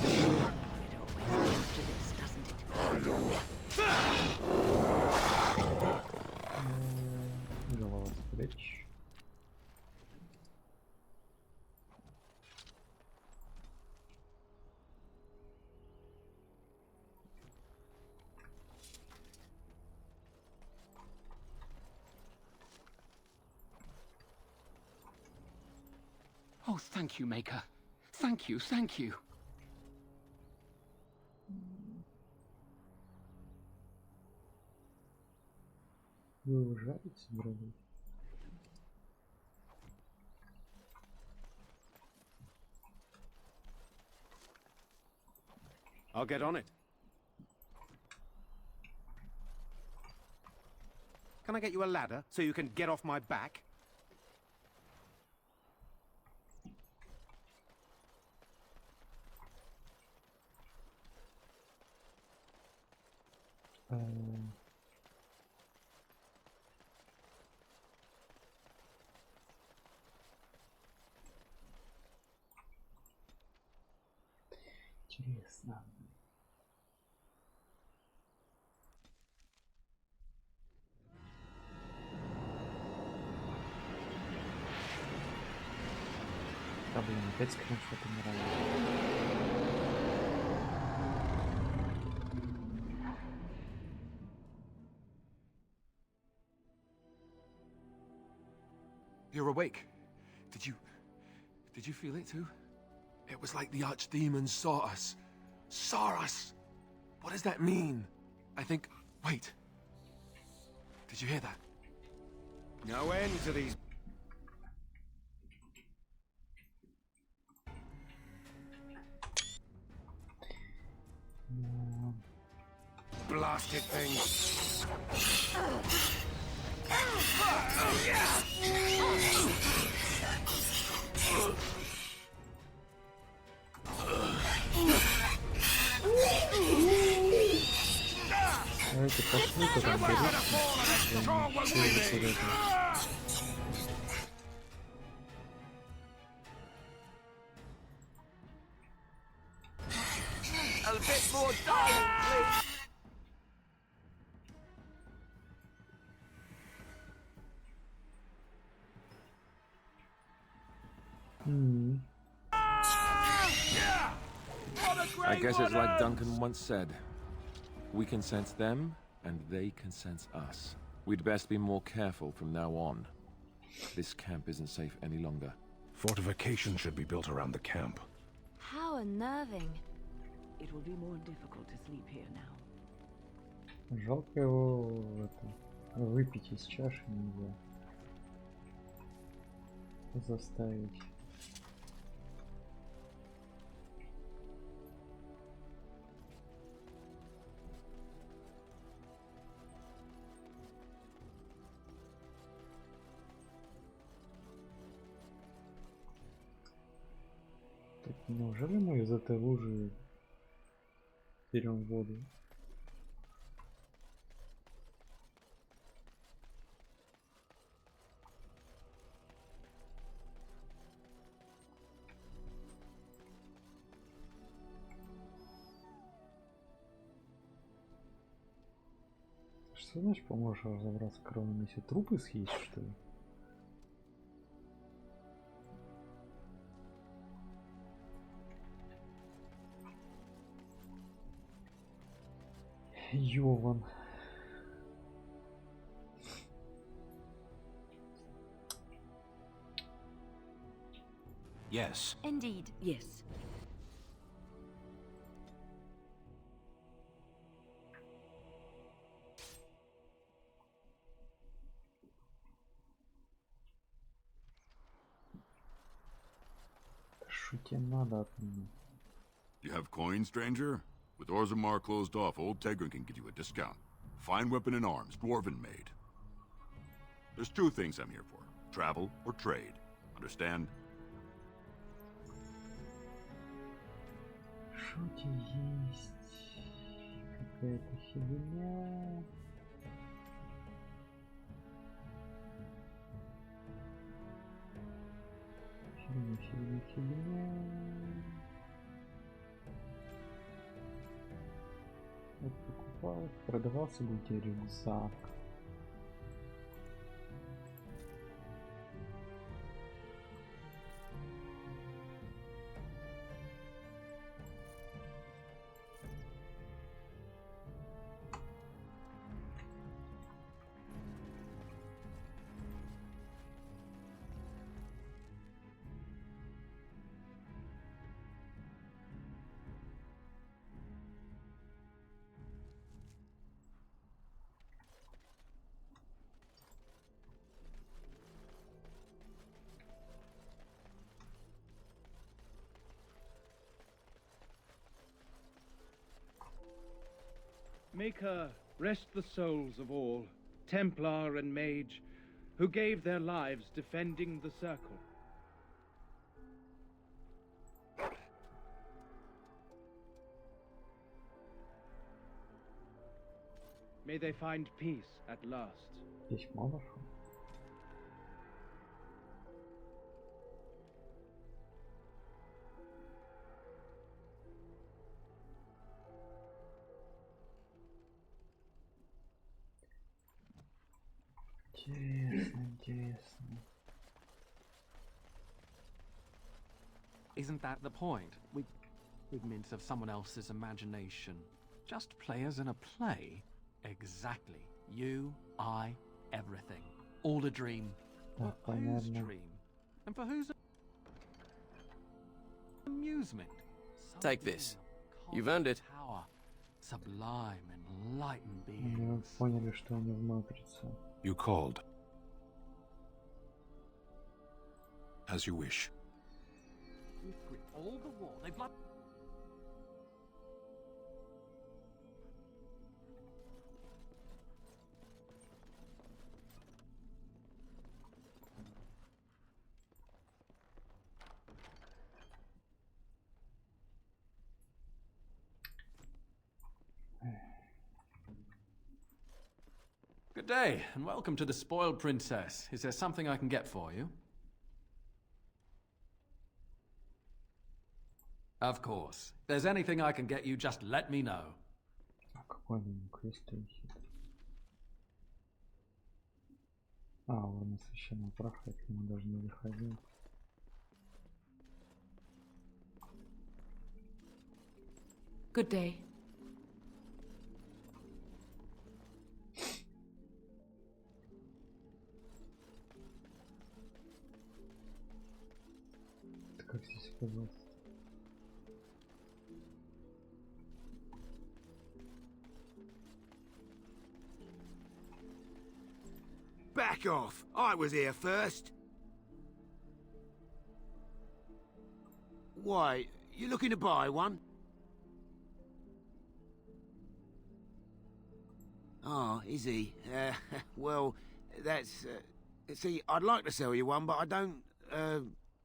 Голова с плеч. Oh, thank you, Maker. Thank you, thank you. Вы ужаете, дорогой? I'll get on it. Can I get you a ladder so you can get off my back? Интересно. А, блин, опять скриншот умирает. You're awake. Did you feel it too? It was like the archdemons saw us. Saw us! What does that mean? I think... Wait. Did you hear that? No end to these... Blasted things. Давайте пошли-ка там берите. A bit more dialogue, please. I guess it's like Duncan once said. We can sense them, and they can sense us. We'd best be more careful from now on. This camp isn't safe any longer. Fortification should be built around the camp. How unnerving. It will be more difficult to sleep here now. Жалко его выпить из чаши нельзя. Заставить. Неужели мы из этой лужи берем воду? Что значит поможешь разобраться в кровном месте? Трупы съесть, что ли? Йован. Yes. Indeed. Yes. Что тебе надо от меня? You have coin, stranger? With Orzammar closed off, old Tegrin can get you a discount. Fine weapon and arms, dwarven made. There's two things I'm here for. Travel or trade. Understand? Что есть? Какая-то фигня. Фигня. Вот покупал, продавался бы тебе рюкзак. Make her rest the souls of all, Templar and Mage, who gave their lives defending the Circle. May they find peace at last. Письмо нашел. Интересно. Isn't that the point? We're meant of someone else's imagination. Just players in a play? Exactly. You, I, everything. All a dream. Так, For whose понятно. dream? And for whose amusement? Take this. You've earned it. Power. Sublime, enlightened being. Мы поняли, что они в матрице. You called. As you wish. All the war. They've blood. Good day, and welcome to the Spoiled Princess. Is there something I can get for you? Of course. If there's anything I can get you, just let me know. Какой он квест ищет? Ладно, священного праха, я к нему даже не выходил. Good day. Как здесь оказался? Back off! I was here first. Why, you looking to buy one? Oh, is he? Well, that's... see, I'd like to sell you one, but I don't,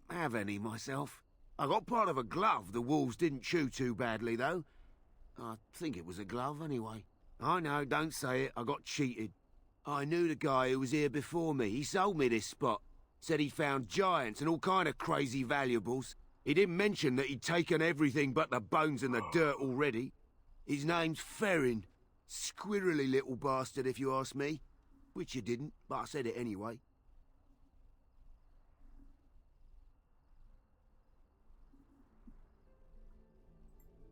have any myself. I got part of a glove the wolves didn't chew too badly, though. I think it was a glove, anyway. I know, don't say it. I got cheated. I knew the guy who was here before me. He sold me this spot. Said he found giants and all kind of crazy valuables. He didn't mention that he'd taken everything but the bones and the dirt already. His name's Ferrin. Squirrely little bastard, if you ask me. Which you didn't, but I said it anyway.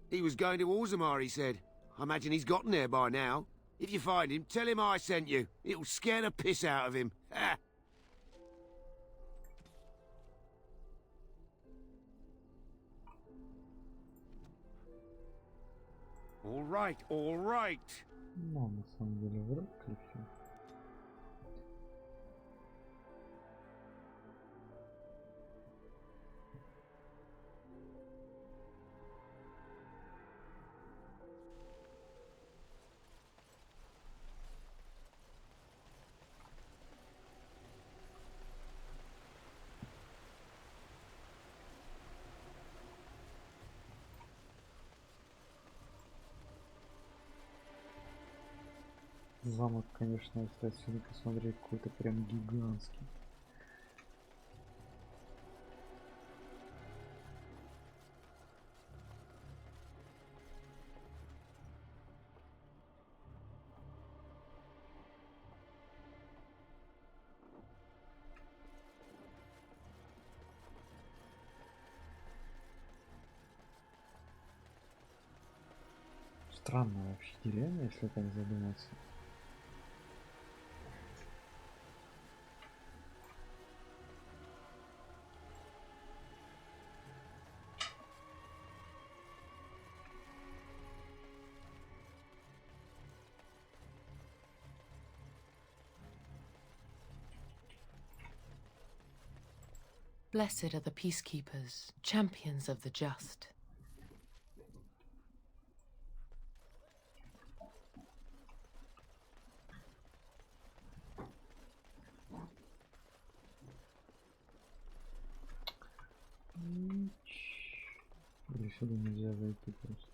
He was going to Orzammar, he said. I imagine he's gotten there by now. If you find him, tell him I sent you. It'll scare the piss out of him. Ha! All right, all right. Ну, на самом деле, вряд ли всё. Замок, конечно, если отсюда посмотреть, какой-то прям гигантский. Странная вообще деревня, если так задуматься. Blessed are the peacekeepers, champions of the just. Или сюда нельзя зайти просто.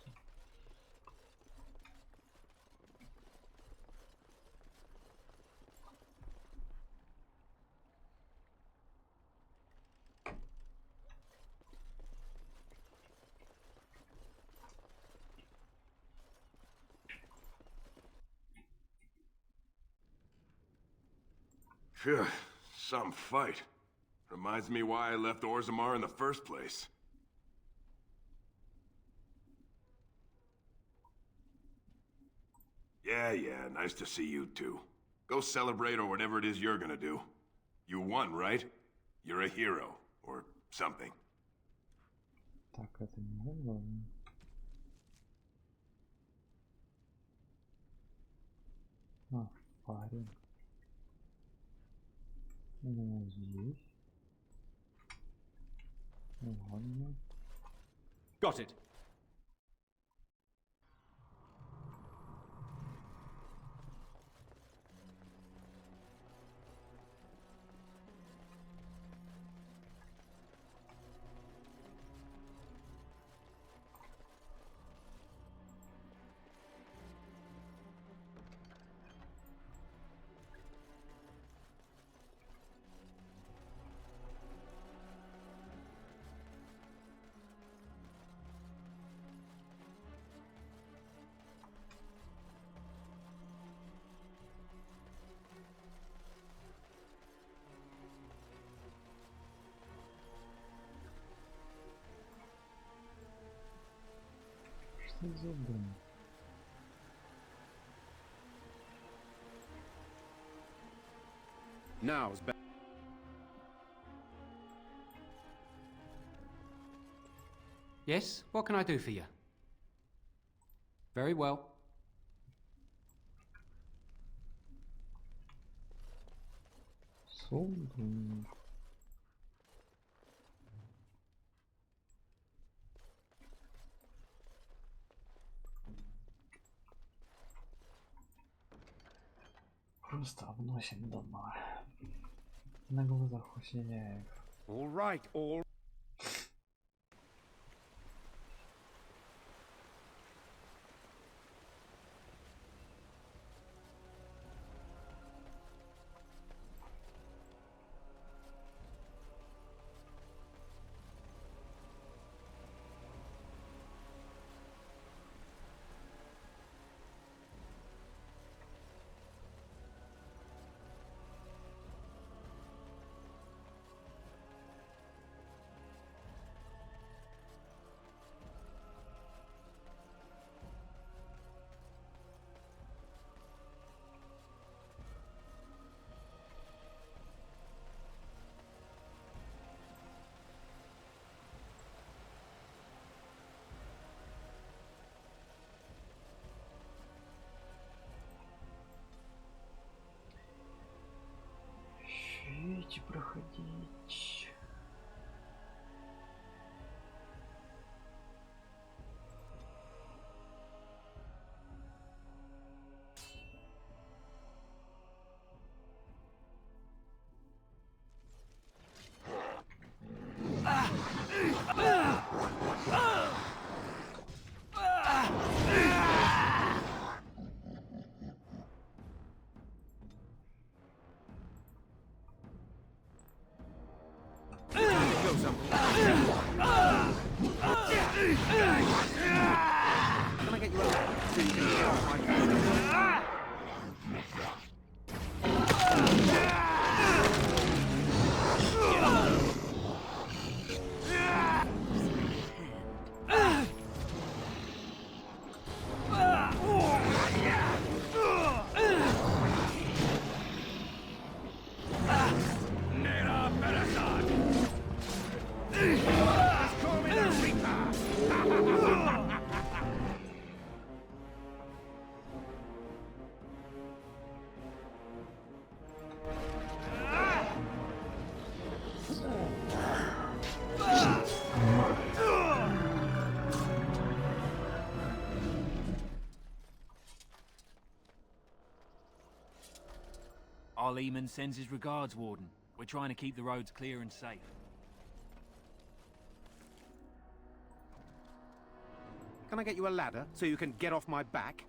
Phew, some fight. Reminds me why I left Orzammar in the first place. Yeah, nice to see you too. Go celebrate or whatever it is you're gonna do. You won, right? You're a hero, or something. Так, это не важно. А, парень. Ну, здесь. Ладно. Got it. Что за дом? Now's better. Yes, what can I do for you? Very well. Солдат. Просто обносим дома на глазах у хозяев. All right, all. ходить. Our Lehman sends his regards, Warden. We're trying to keep the roads clear and safe. Can I get you a ladder so you can get off my back?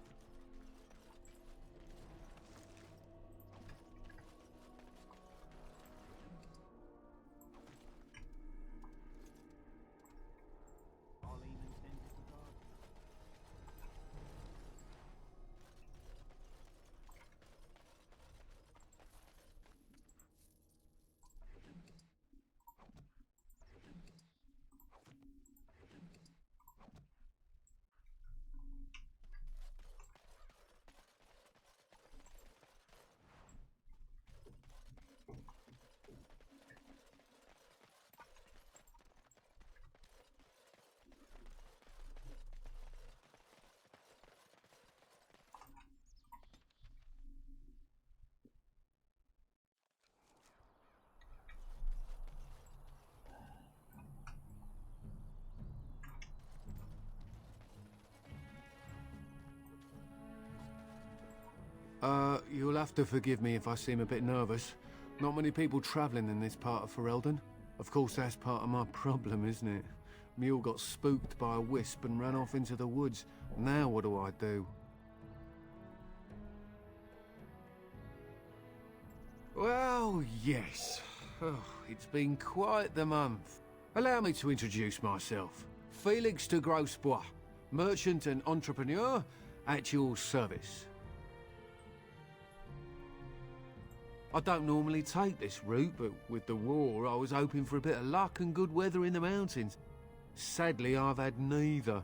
You'll have to forgive me if I seem a bit nervous. Not many people travelling in this part of Ferelden. Of course, that's part of my problem, isn't it? Mule got spooked by a wisp and ran off into the woods. Now what do I do? Well, yes. Oh, it's been quite the month. Allow me to introduce myself. Felix de Grosbois, merchant and entrepreneur at your service. I don't normally take this route, but with the war, I was hoping for a bit of luck and good weather in the mountains. Sadly, I've had neither.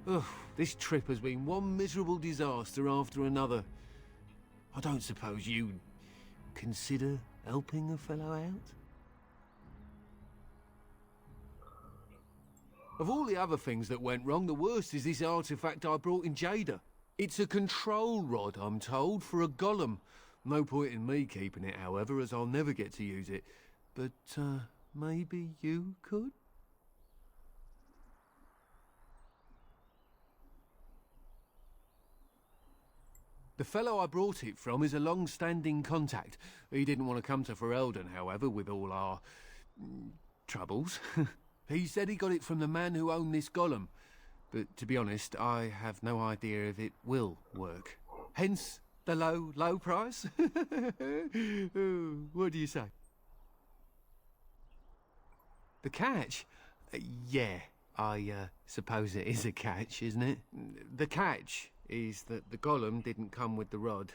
Ugh, this trip has been one miserable disaster after another. I don't suppose you'd consider helping a fellow out? Of all the other things that went wrong, the worst is this artifact I brought in Jada. It's a control rod, I'm told, for a golem. No point in me keeping it, however, as I'll never get to use it. But, maybe you could? The fellow I brought it from is a long-standing contact. He didn't want to come to Ferelden, however, with all our... troubles. He said he got it from the man who owned this golem. But, to be honest, I have no idea if it will work. Hence... the low price? What do you say? The catch? Yeah, I suppose it is a catch, isn't it? The catch is that the golem didn't come with the rod.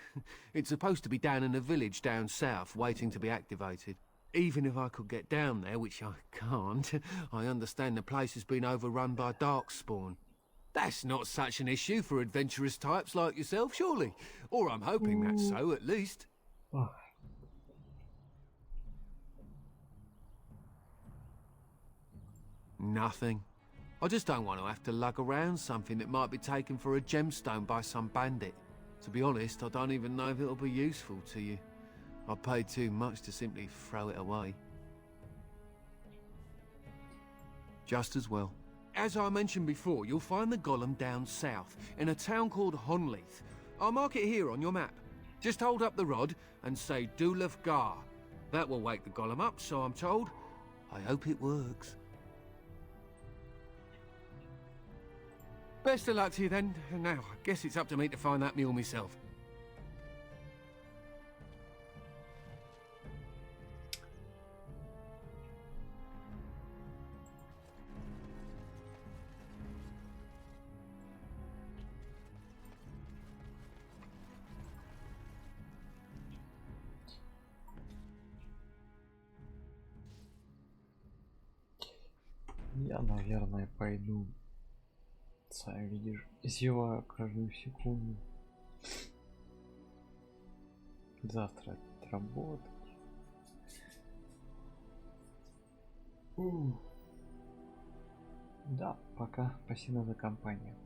It's supposed to be down in a village down south, waiting to be activated. Even if I could get down there, which I can't, I understand the place has been overrun by darkspawn. That's not such an issue for adventurous types like yourself, surely? Or I'm hoping that's so, at least. Oh. Nothing. I just don't want to have to lug around something that might be taken for a gemstone by some bandit. To be honest, I don't even know if it'll be useful to you. I paid too much to simply throw it away. Just as well. As I mentioned before, you'll find the golem down south, in a town called Honleith. I'll mark it here on your map. Just hold up the rod and say Dulaf Gar. That will wake the golem up, so I'm told. I hope it works. Best of luck to you then. Now, I guess it's up to me to find that mule myself. Я, наверное, пойду. Сам видишь, зеваю каждую секунду. Завтра отработать. Да, пока. Спасибо за компанию.